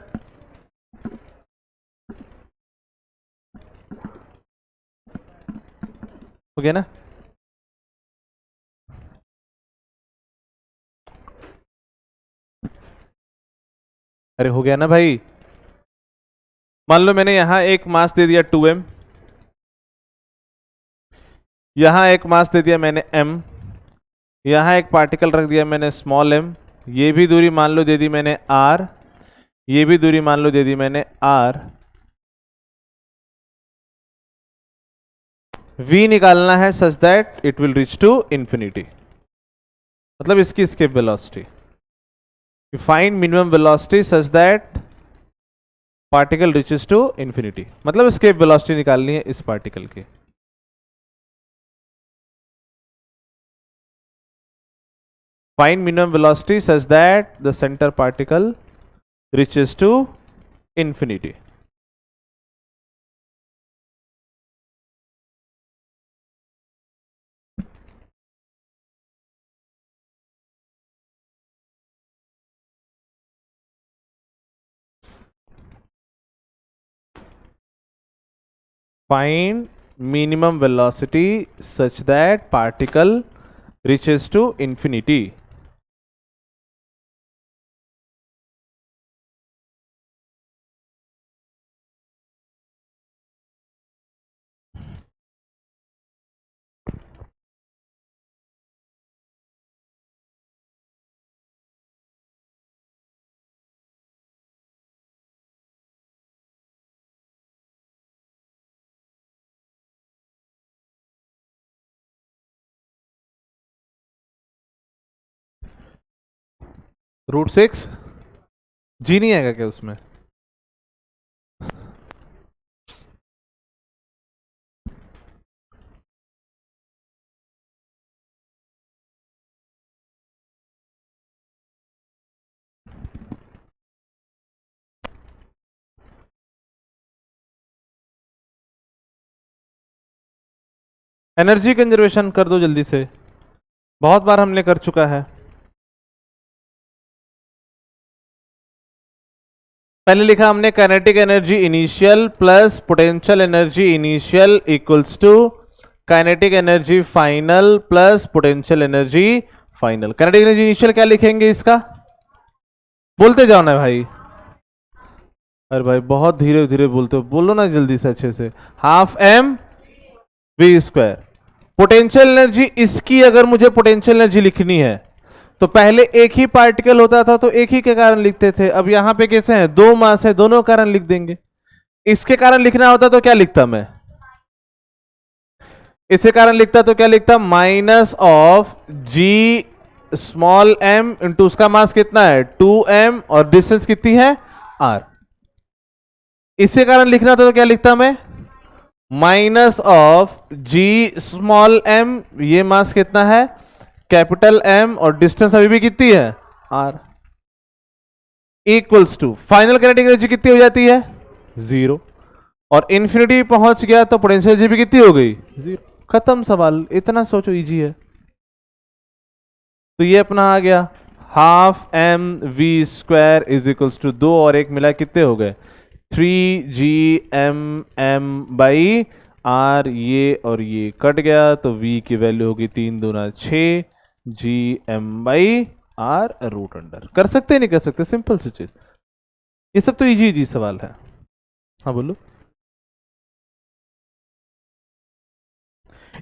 हो गया ना। अरे हो गया ना भाई, मान लो मैंने यहां एक मास दे दिया 2m, यहां एक मास दे दिया मैंने m, यहां एक पार्टिकल रख दिया मैंने स्मॉल m, ये भी दूरी मान लो दे दी मैंने r, ये भी दूरी मान लो दे दी मैंने r। v निकालना है such that it will reach to infinity, मतलब इसकी escape velocity, find minimum velocity such that particle reaches to infinity, मतलब एस्केप वेलोसिटी निकालनी है इस पार्टिकल की। Find minimum velocity such that the center particle reaches to infinity। find minimum velocity such that particle reaches to infinity. √6 जी नहीं आएगा क्या उसमें? Energy conservation कर दो जल्दी से, बहुत बार हमने कर चुका है। पहले लिखा हमने kinetic energy initial plus potential energy initial equals to kinetic energy final plus potential energy final. Kinetic energy initial क्या लिखेंगे इसका? बोलते जाओ ना भाई। अरे भाई बहुत धीरे धीरे बोलते हो, बोलो ना जल्दी से अच्छे से। ½ mv²। पोटेंशियल एनर्जी, इसकी अगर मुझे पोटेंशियल एनर्जी लिखनी है तो पहले एक ही पार्टिकल होता था तो एक ही के कारण लिखते थे। अब यहां पे कैसे हैं, दो मास है, दोनों कारण लिख देंगे। इसके कारण लिखना होता तो क्या लिखता मैं? इसके कारण लिखता तो क्या लिखता? -g(m) इंटू उसका मास कितना है 2m और डिस्टेंस कितनी है r। इसके कारण लिखना था तो क्या लिखता मैं? -g(m), ये मास कितना है कैपिटल M और डिस्टेंस अभी भी कितनी है r, equals to final kinetic energy कितनी हो जाती है 0 और इन्फिनिटी पहुंच गया तो पोटेंशियल एनर्जी भी कितनी हो गई 0। खत्म सवाल, इतना सोचो, इजी है। तो ये अपना आ गया ½ mv² इज इक्वल्स टू 2 और 1 मिला कितने हो गए 3gmm/r। ये और ये कट गया तो v की वैल्यू होगी 3 दूना 6 gm/r √अंडर। कर सकते नहीं कर सकते, सिंपल सी चीज। ये सब तो इजी सवाल है। हाँ बोलो।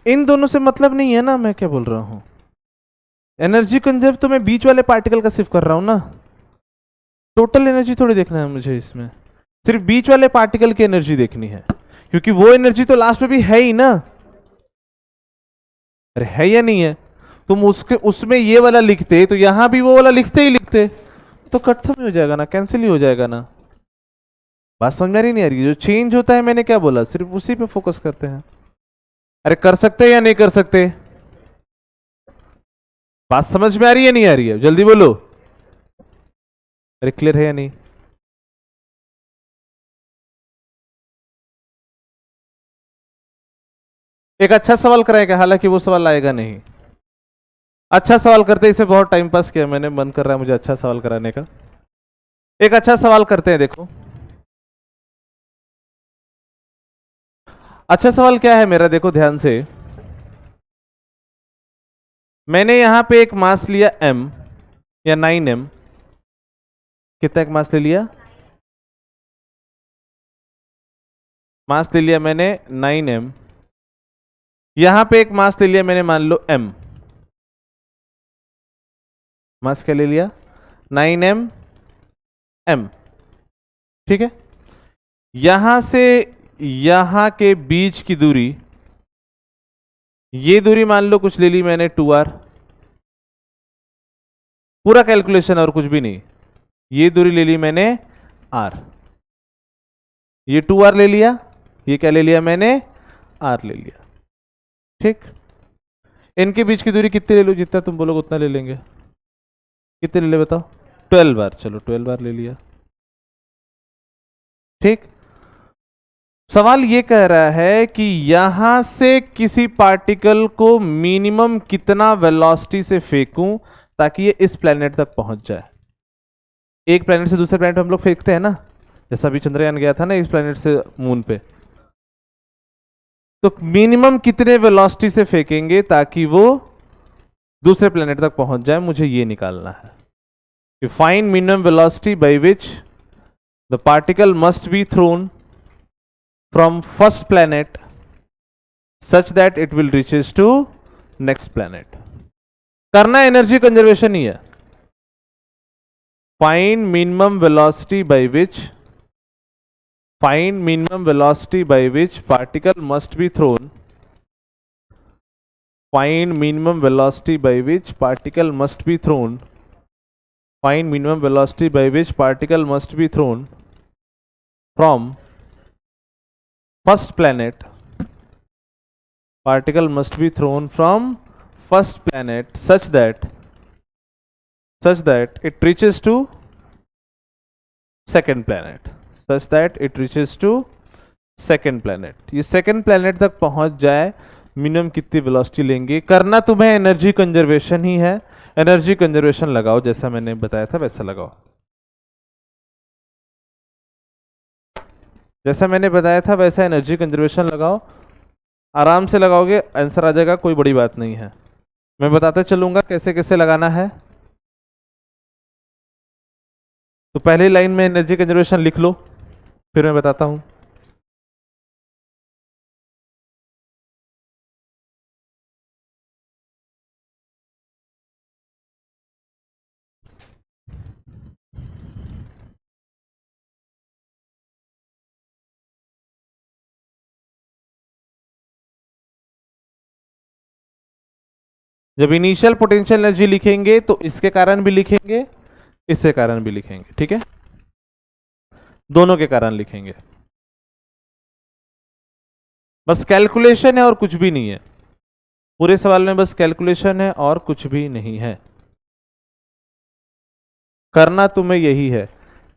इन दोनों से मतलब नहीं है ना, मैं क्या बोल रहा हूं। एनर्जी कंजर्व तो मैं बीच वाले पार्टिकल का सिर्फ कर रहा हूं ना, टोटल एनर्जी थोड़ी देखना है मुझे इसमें, सिर्फ बीच वाले पार्टिकल की एनर्जी देखनी है, क्योंकि वो एनर्जी तो लास्ट में भी है ही ना। अरे है या नहीं है? तुम उसमें ये वाला लिखते तो यहां भी वो वाला लिखते ही लिखते तो खत्म ही हो जाएगा ना, कैंसिल ही हो जाएगा ना। बात समझ में नहीं आ रही? जो चेंज होता है मैंने क्या बोला, सिर्फ उसी पे फोकस करते हैं। अरे कर सकते हैं या नहीं कर सकते? बात समझ में आ रही है नहीं आ रही है? जल्दी बोलो। अरे क्लियर है या नहीं? एक अच्छा सवाल कराएगा, हालांकि वो सवाल आएगा नहीं। अच्छा सवाल करते, इसे बहुत टाइम पास किया मैंने, मन कर रहा है मुझे अच्छा सवाल कराने का। एक अच्छा सवाल करते हैं, देखो अच्छा सवाल क्या है मेरा, देखो ध्यान से। मैंने यहां पे एक मास लिया m या 9m। कितना एक मास ले लिया? मास ले लिया मैंने 9m। यहां पे एक मास ले लिया मैंने, मान लो m। मास क्या ले लिया 9m m, ठीक है। यहां से यहां के बीच की दूरी, ये दूरी मान लो कुछ ले ली मैंने 2r। पूरा कैलकुलेशन और कुछ भी नहीं, ये दूरी ले ली मैंने r, ये 2r ले लिया, ये क्या ले लिया मैंने r ले लिया, ठीक। इनके बीच की दूरी कितनी ले लो, जितना तुम बोलोगे उतना ले लेंगे। कितने ले ले बताओ? 12r। चलो 12r ले लिया, ठीक। सवाल ये कह रहा है कि यहां से किसी पार्टिकल को मिनिमम कितना वेलोसिटी से फेंकूं ताकि ये इस प्लेनेट तक पहुंच जाए। एक प्लेनेट से दूसरे प्लेनेट हम लोग फेंकते हैं ना, जैसा अभी चंद्रयान गया था ना इस प्लेनेट से मून पे, तो मिनिमम कितने वेलोसिटी से फेंकेंगे ताकि वो दूसरे प्लेनेट तक पहुंच जाए, मुझे ये निकालना है कि find minimum velocity by which the particle must be thrown from first planet such that it will reaches to next planet. करना एनर्जी कंजर्वेशन ही है। Find minimum velocity by which particle must be thrown, find minimum velocity by which particle must be thrown, find minimum velocity by which particle must be thrown from first planet, particle must be thrown from first planet such that it reaches to second planet, such that it reaches to second planet। ये second planet तक पहुंच जाए, minimum कितनी velocity लेंगे। करना तुम्हें energy conservation ही है। एनर्जी कंजर्वेशन लगाओ, जैसा मैंने बताया था वैसा लगाओ, जैसा मैंने बताया था वैसा एनर्जी कंजर्वेशन लगाओ। आराम से लगाओगे आंसर आ जाएगा, कोई बड़ी बात नहीं है। मैं बताते चलूंगा कैसे कैसे लगाना है। तो पहली लाइन में एनर्जी कंजर्वेशन लिख लो, फिर मैं बताता हूं। जब इनिशियल पोटेंशियल एनर्जी लिखेंगे तो इसके कारण भी लिखेंगे, इसके कारण भी लिखेंगे, ठीक है, दोनों के कारण लिखेंगे। बस कैलकुलेशन है और कुछ भी नहीं है, पूरे सवाल में बस कैलकुलेशन है और कुछ भी नहीं है। करना तुम्हें यही है,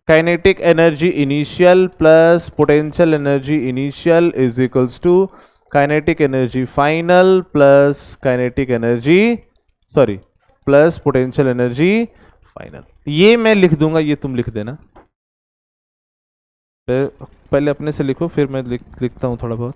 kinetic energy initial plus potential energy initial is equals to kinetic energy final plus kinetic energy plus potential energy final. ये मैं लिख दूंगा, ये तुम लिख देना। पहले अपने से लिखो, फिर मैं लिखता हूं थोड़ा बहुत।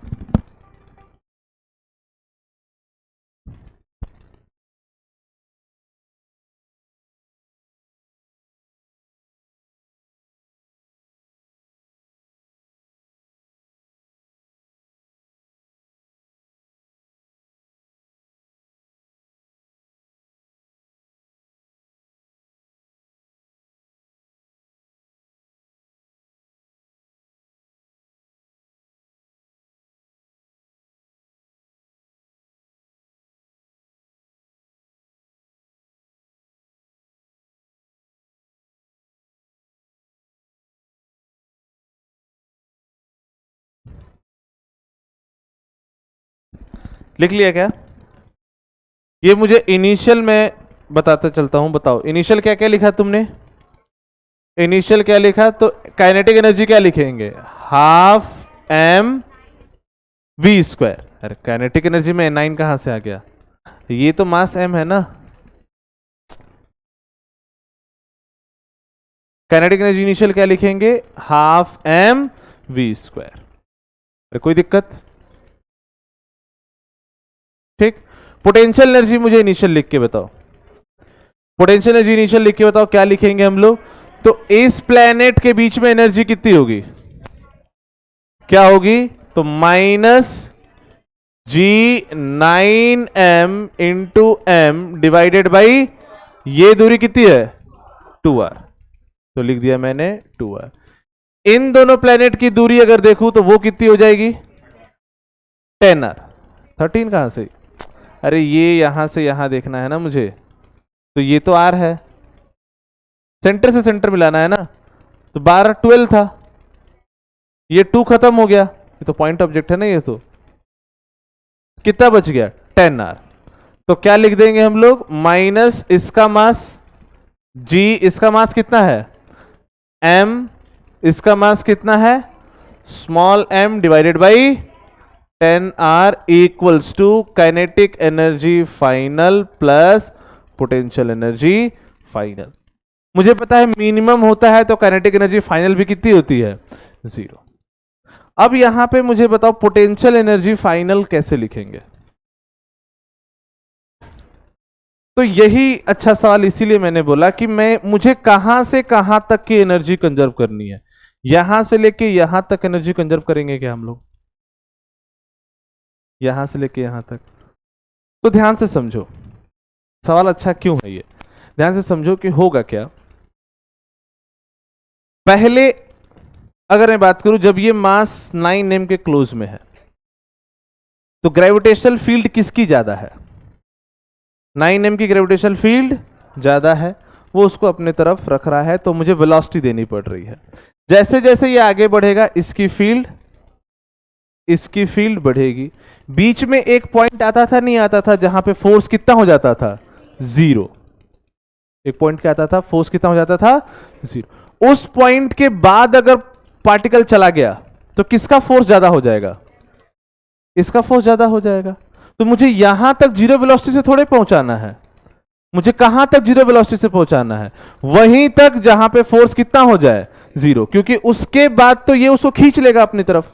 लिख लिया क्या? ये मुझे इनिशियल में बताते चलता हूं, बताओ इनिशियल क्या क्या लिखा तुमने? इनिशियल क्या लिखा? तो काइनेटिक एनर्जी क्या लिखेंगे? Half M V square. अरे काइनेटिक एनर्जी में 9 कहां से आ गया? ये तो मास m है ना। काइनेटिक एनर्जी इनिशियल क्या लिखेंगे? Half M V square. अरे कोई दिक्कत? ठीक। पोटेंशियल एनर्जी मुझे इनिशियल लिख के बताओ, पोटेंशियल एनर्जी इनिशियल लिख के बताओ, क्या लिखेंगे हम लोग? तो इस प्लेनेट के बीच में एनर्जी कितनी होगी? क्या होगी? तो minus G9m into m divided by ये दूरी कितनी है? 2r। तो लिख दिया मैंने 2r। इन दोनों प्लेनेट की दूरी अगर देखूं तो वो कितनी हो जाएगी? 10r। 13 कहां से? अरे ये यहां से यहां देखना है ना मुझे, तो ये तो r है, सेंटर से सेंटर मिलाना है ना, तो 12 12 था, ये 2 खत्म हो गया, ये तो पॉइंट ऑब्जेक्ट है ना, ये तो कितना बच गया? 10r। तो क्या लिख देंगे हम लोग? माइनस इसका मास g, इसका मास कितना है? m, इसका मास कितना है? Small m divided by 10r equals to kinetic energy final plus potential energy final. मुझे पता है मिनिमम होता है तो काइनेटिक एनर्जी फाइनल भी कितनी होती है? 0। अब यहां पे मुझे बताओ पोटेंशियल एनर्जी फाइनल कैसे लिखेंगे? तो यही अच्छा सवाल, इसीलिए मैंने बोला कि मुझे कहां से कहां तक की एनर्जी कंजर्व करनी है। यहां से लेके यहां तक एनर्जी कंजर्व करेंगे क्या हम लोग? यहां से लेके यहां तक। तो ध्यान से समझो सवाल अच्छा क्यों है ये, ध्यान से समझो कि होगा क्या। पहले अगर मैं बात करूं, जब ये मास 9m के क्लोज में है तो ग्रेविटेशनल फील्ड किसकी ज्यादा है? 9m की ग्रेविटेशनल फील्ड ज्यादा है, वो उसको अपने तरफ रख रहा है, तो मुझे वेलोसिटी देनी पड़ रही है। जैसे जैसे ये आगे बढ़ेगा इसकी फील्ड बढ़ेगी। बीच में एक पॉइंट आता था नहीं आता था जहां पे फोर्स कितना हो जाता था? 0। एक पॉइंट क्या आता था, फोर्स कितना हो जाता था? 0। उस पॉइंट के बाद अगर पार्टिकल चला गया तो किसका फोर्स ज्यादा हो जाएगा? इसका फोर्स ज्यादा हो जाएगा। तो मुझे यहां तक जीरो वेलोसिटी से थोड़े पहुंचाना है, मुझे कहां तक जीरो वेलोसिटी से पहुंचाना है? वहीं तक जहां पे फोर्स कितना हो जाए? 0, क्योंकि उसके बाद तो ये उसको खींच लेगा अपनी तरफ।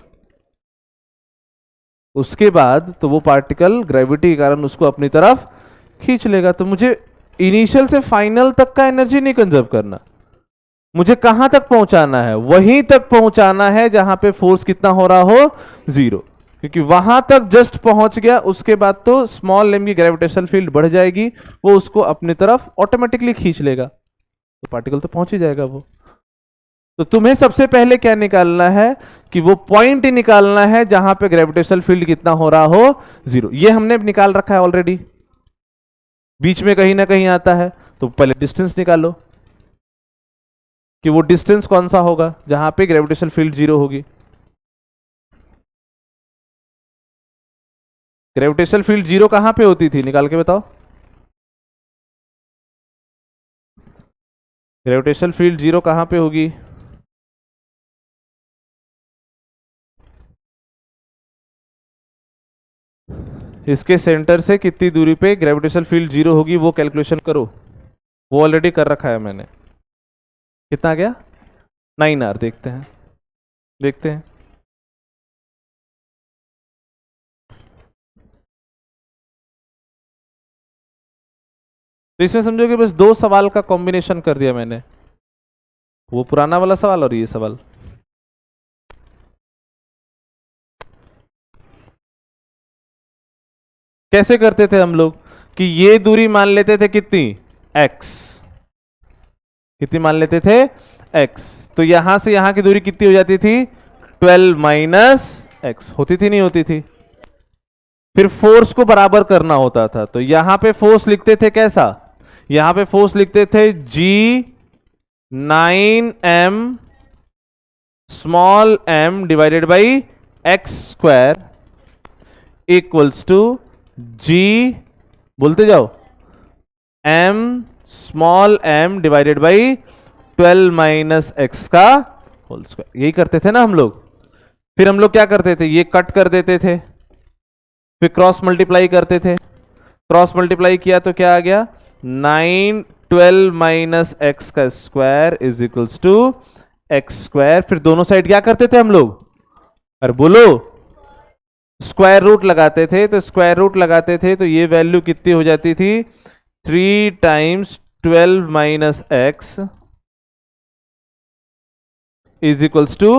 उसके बाद तो वो पार्टिकल ग्रेविटी के कारण उसको अपनी तरफ खींच लेगा। तो मुझे इनिशियल से फाइनल तक का एनर्जी नहीं कंजर्व करना, मुझे कहां तक पहुंचाना है? वहीं तक पहुंचाना है जहां पे फोर्स कितना हो रहा हो? 0, क्योंकि वहां तक जस्ट पहुंच गया, उसके बाद तो स्मॉल m की ग्रेविटेशनल फील्ड बढ़ जाएगी, वो उसको अपनी तरफ ऑटोमेटिकली खींच लेगा, तो पार्टिकल तो पहुंच ही जाएगा वो। तो तुम्हें सबसे पहले क्या निकालना है कि वो पॉइंट ही निकालना है जहां पे ग्रेविटेशनल फील्ड कितना हो रहा हो? 0। ये हमने निकाल रखा है ऑलरेडी, बीच में कहीं ना कहीं आता है, तो पहले डिस्टेंस निकालो कि वो डिस्टेंस कौन सा होगा जहां पे ग्रेविटेशनल फील्ड 0 होगी। ग्रेविटेशनल फील्ड 0 कहां पे होती थी, निकाल के बताओ। ग्रेविटेशनल फील्ड 0 कहां पे होगी? इसके सेंटर से कितनी दूरी पे ग्रेविटेशनल फील्ड 0 होगी वो कैलकुलेशन करो, वो ऑलरेडी कर रखा है मैंने। कितना गया? 9r। देखते हैं। तो इसमें समझो कि बस 2 सवाल का कॉम्बिनेशन कर दिया मैंने, वो पुराना वाला सवाल और ये सवाल। कैसे करते थे हम लोग कि ये दूरी मान लेते थे कितनी? x। कितनी मान लेते थे? x। तो यहां से यहां की दूरी कितनी हो जाती थी? 12 माइनस x होती थी, नहीं होती थी? फिर फोर्स को बराबर करना होता था, तो यहां पे फोर्स लिखते थे कैसा? यहां पे फोर्स लिखते थे G 9m small m divided by x square equals to G, बोलते जाओ, m small m divided by 12 minus x का होल स्क्वायर। यही करते थे ना हम लोग। फिर हम लोग क्या करते थे, ये कट कर देते थे, फिर क्रॉस मल्टीप्लाई करते थे। क्रॉस मल्टीप्लाई किया तो क्या आ गया? 9 12 माइनस एक्स का square is equals to x square. फिर दोनों साइड क्या करते थे हम लोग? अरे बोलो, स्क्वायर रूट लगाते थे। तो स्क्वायर रूट लगाते थे तो ये वैल्यू कितनी हो जाती थी? 3 times 12 minus x is equals to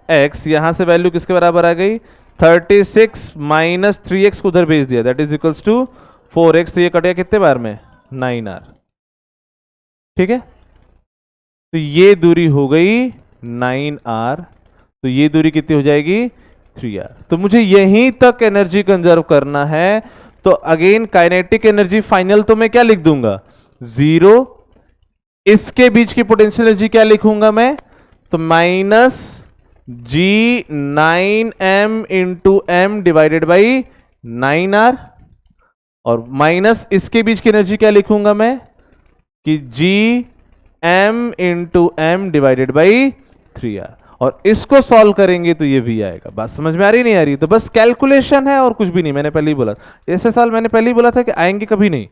x. यहां से वैल्यू किसके बराबर आ गई? 36 माइनस 3x को उधर भेज दिया, that is equals to 4x। तो ये कटेगा कितने बार में? 9r। ठीक है, तो ये दूरी हो गई 9r, तो ये दूरी कितनी हो जाएगी? 3r। तो मुझे यहीं तक एनर्जी कंजर्व करना है, तो अगेन काइनेटिक एनर्जी फाइनल तो मैं क्या लिख दूंगा? 0। इसके बीच की पोटेंशियल एनर्जी क्या लिखूंगा मैं? तो minus G 9m into m divided by 9r, और माइनस इसके बीच की एनर्जी क्या लिखूंगा मैं? कि G m into m divided by 3r। और इसको सॉल्व करेंगे तो ये भी आएगा। बात समझ में आ रही नहीं आ रही? तो बस कैलकुलेशन है और कुछ भी नहीं। मैंने पहले ही बोला, ऐसे सवाल मैंने पहले ही बोला था कि आएंगे कभी नहीं,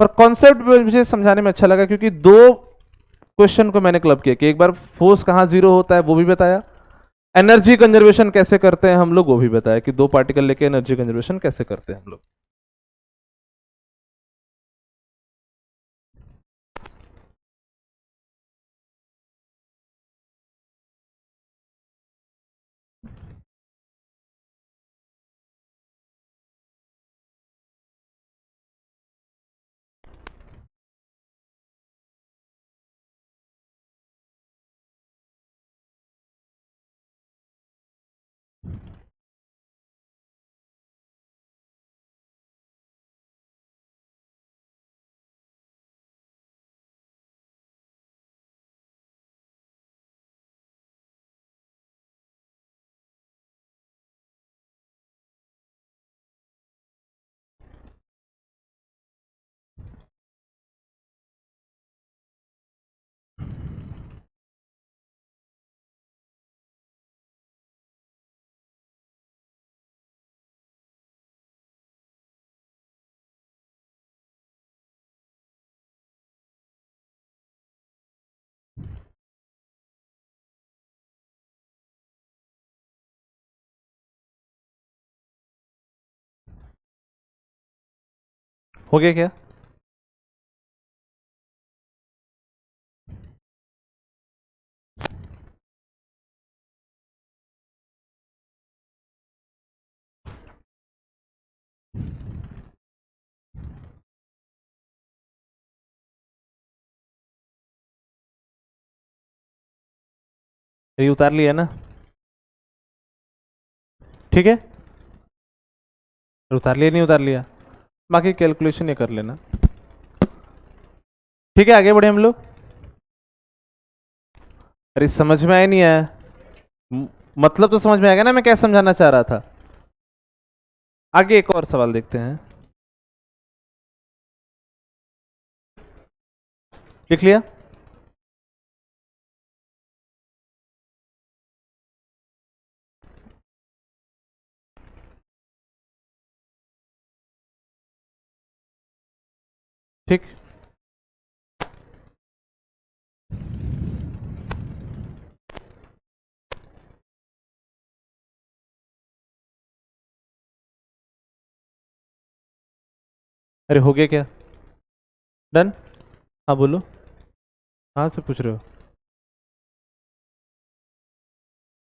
पर कॉन्सेप्ट मुझे समझाने में अच्छा लगा, क्योंकि 2 क्वेश्चन को मैंने क्लब किया कि एक बार फोर्स कहां 0 होता है वो भी बताया, एनर्जी कंजर्वेशन कैसे करते हैं हम लोग वो भी बताया कि 2 पार्टिकल लेके एनर्जी कंजर्वेशन कैसे करते हैं हम लोग। हो गया क्या? ये उतार लिया ना? ठीक है, उतार लिया नहीं उतार लिया, बाकी कैलकुलेशन ये कर लेना। ठीक है, आगे बढ़े हम लोग। अरे समझ में आया नहीं आया? मतलब तो समझ में आ गया ना मैं क्या समझाना चाह रहा था। आगे एक और सवाल देखते हैं। लिख लिया? ठीक। अरे हो गया क्या? डन? हाँ बोलो। कहाँ से पूछ रहे हो?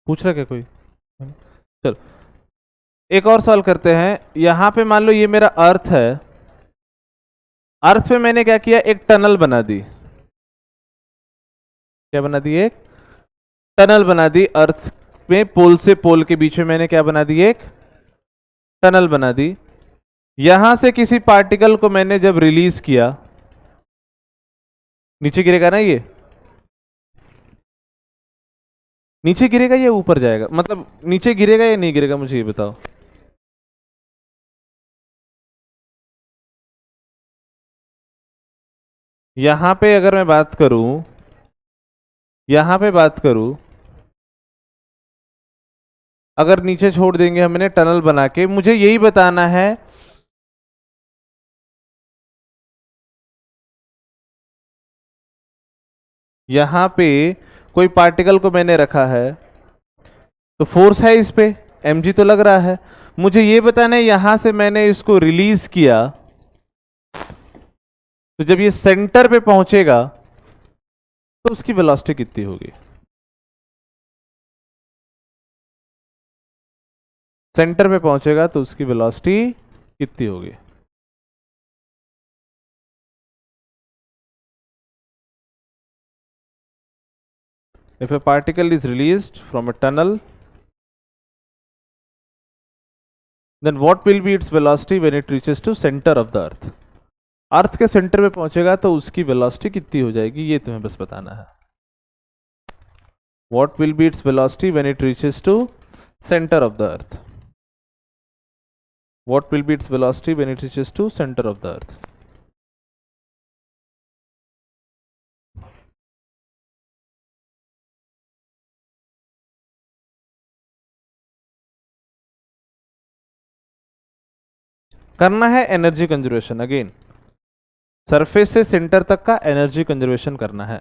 पूछ रहा क्या कोई? चलो एक और सवाल करते हैं। यहां पे मान लो ये मेरा अर्थ है। अर्थ पे मैंने क्या किया, एक टनल बना दी। क्या बना दी? एक टनल बना दी। अर्थ में पोल से पोल के बीच में मैंने क्या बना दी? एक टनल बना दी। यहां से किसी पार्टिकल को मैंने जब रिलीज किया, नीचे गिरेगा ना ये? नीचे गिरेगा या ऊपर जाएगा? मतलब नीचे गिरेगा या नहीं गिरेगा, मुझे ये बताओ। यहां पे अगर मैं बात करूं, यहां पे बात करूं, अगर नीचे छोड़ देंगे हमने टनल बना के, मुझे यही बताना है यहां पे कोई पार्टिकल को मैंने रखा है तो फोर्स है इस पे, mg तो लग रहा है। मुझे ये बताना है यहां से मैंने इसको रिलीज किया तो जब ये सेंटर पे पहुंचेगा तो उसकी वेलोसिटी कितनी होगी? सेंटर पे पहुंचेगा तो उसकी वेलोसिटी कितनी होगी? If a particle is released from a tunnel, then what will be its velocity when it reaches to center of the earth? अर्थ के सेंटर पे पहुंचेगा तो उसकी वेलोसिटी कितनी हो जाएगी, ये तुम्हें बस बताना है। What will be its velocity when it reaches to center of the earth? What will be its velocity when it reaches to center of the earth? करना है एनर्जी कंजर्वेशन। अगेन सरफेस से सेंटर तक का energy conservation करना है।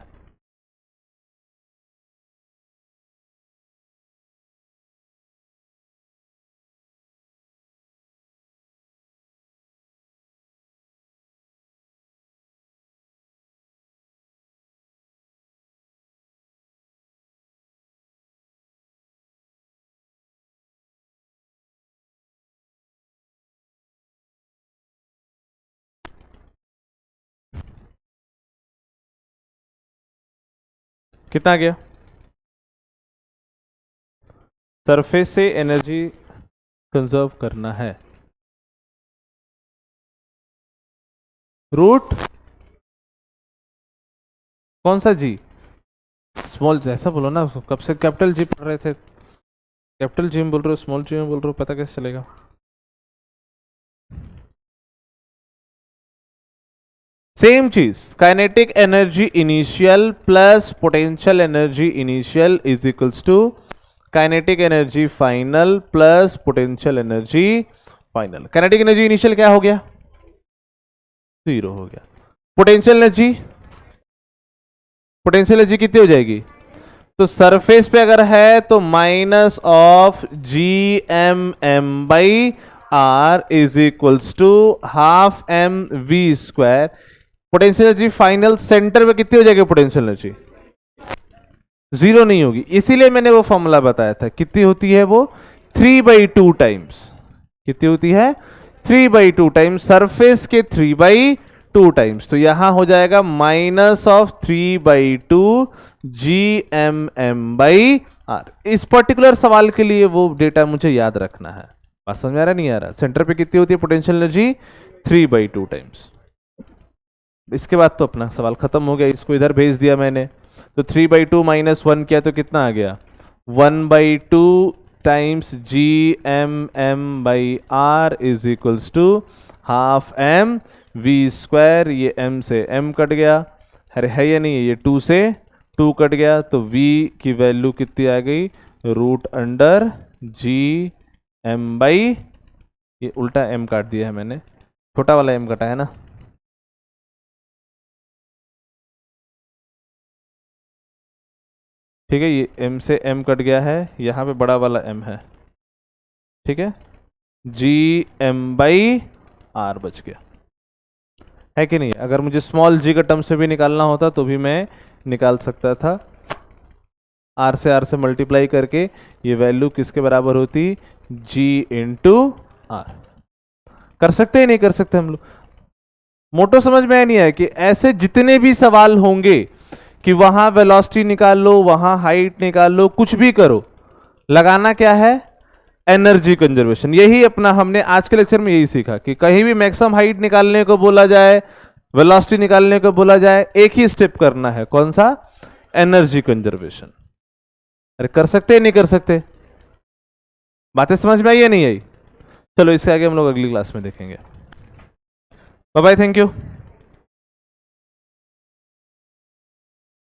कितना आ गया? सरफेस से एनर्जी कंजर्व करना है, रूट कौन सा जी? स्मॉल, जैसा बोलो ना, कब से कैपिटल जी पढ़ रहे थे, कैपिटल जी में बोल रहे हो, स्मॉल जी में बोल रहे हो, पता कैसे चलेगा? सेम चीज, kinetic energy initial plus potential energy initial is equals to kinetic energy final plus potential energy final. Kinetic energy initial क्या हो गया? 0 हो गया। पोटेंशियल एनर्जी, पोटेंशियल एनर्जी कितनी हो जाएगी? तो सरफेस पे अगर है तो minus of G M M by R is equals to half M V square. Potential energy final centre पे कितनी हो जाएगी पोटेंशियल एनर्जी? 0 नहीं होगी, इसीलिए मैंने वो फॉर्मूला बताया था। कितनी होती है वो? 3/2 टाइम्स। कितनी होती है? 3/2 टाइम्स सरफेस के 3/2 टाइम्स। तो यहां हो जाएगा minus of 3/2 G M M by R. इस पर्टिकुलर सवाल के लिए वो डेटा मुझे याद रखना है। बात समझ में आ रहा नहीं आ रहा? सेंटर पे कितनी होती है पोटेंशियल एनर्जी? 3/2 टाइम्स। इसके बाद तो अपना सवाल खत्म हो गया, इसको इधर भेज दिया मैंने। तो 3/2 माइनस 1 किया तो कितना आ गया? 1/2 times G M M by R is equals to half M V square. ये m से m कट गया, अरे है या नहीं है? ये 2 से 2 कट गया, तो v की वैल्यू कितनी आ गई? Root under G M by, ये उल्टा m काट दिया है मैंने, छोटा वाला m कटा है ना। ठीक है, ये m से m कट गया है, यहाँ पे बड़ा वाला m है। ठीक है, जी एम बाई आर बच गया, है कि नहीं? अगर मुझे स्मॉल जी का टर्म से भी निकालना होता तो भी मैं निकाल सकता था। आर से मल्टीप्लाई करके ये वैल्यू किसके बराबर होती? जी इंटू आर। कर सकते हैं नहीं कर सकते हम लोग? मोटो समझ में आया नहीं है कि ऐसे जितने भी सवाल होंगे कि वहां वेलोसिटी निकाल लो, वहां हाइट निकाल लो, कुछ भी करो, लगाना क्या है? Energy conservation. यही अपना हमने आज के लेक्चर में यही सीखा कि कहीं भी मैक्सिमम हाइट निकालने को बोला जाए, वेलोसिटी निकालने को बोला जाए, एक ही स्टेप करना है, कौन सा? Energy conservation. अरे कर सकते हैं नहीं कर सकते? बातें समझ में आई या नहीं आई? चलो इससे आगे हम लोग अगली क्लास में देखेंगे। Bye bye, thank you.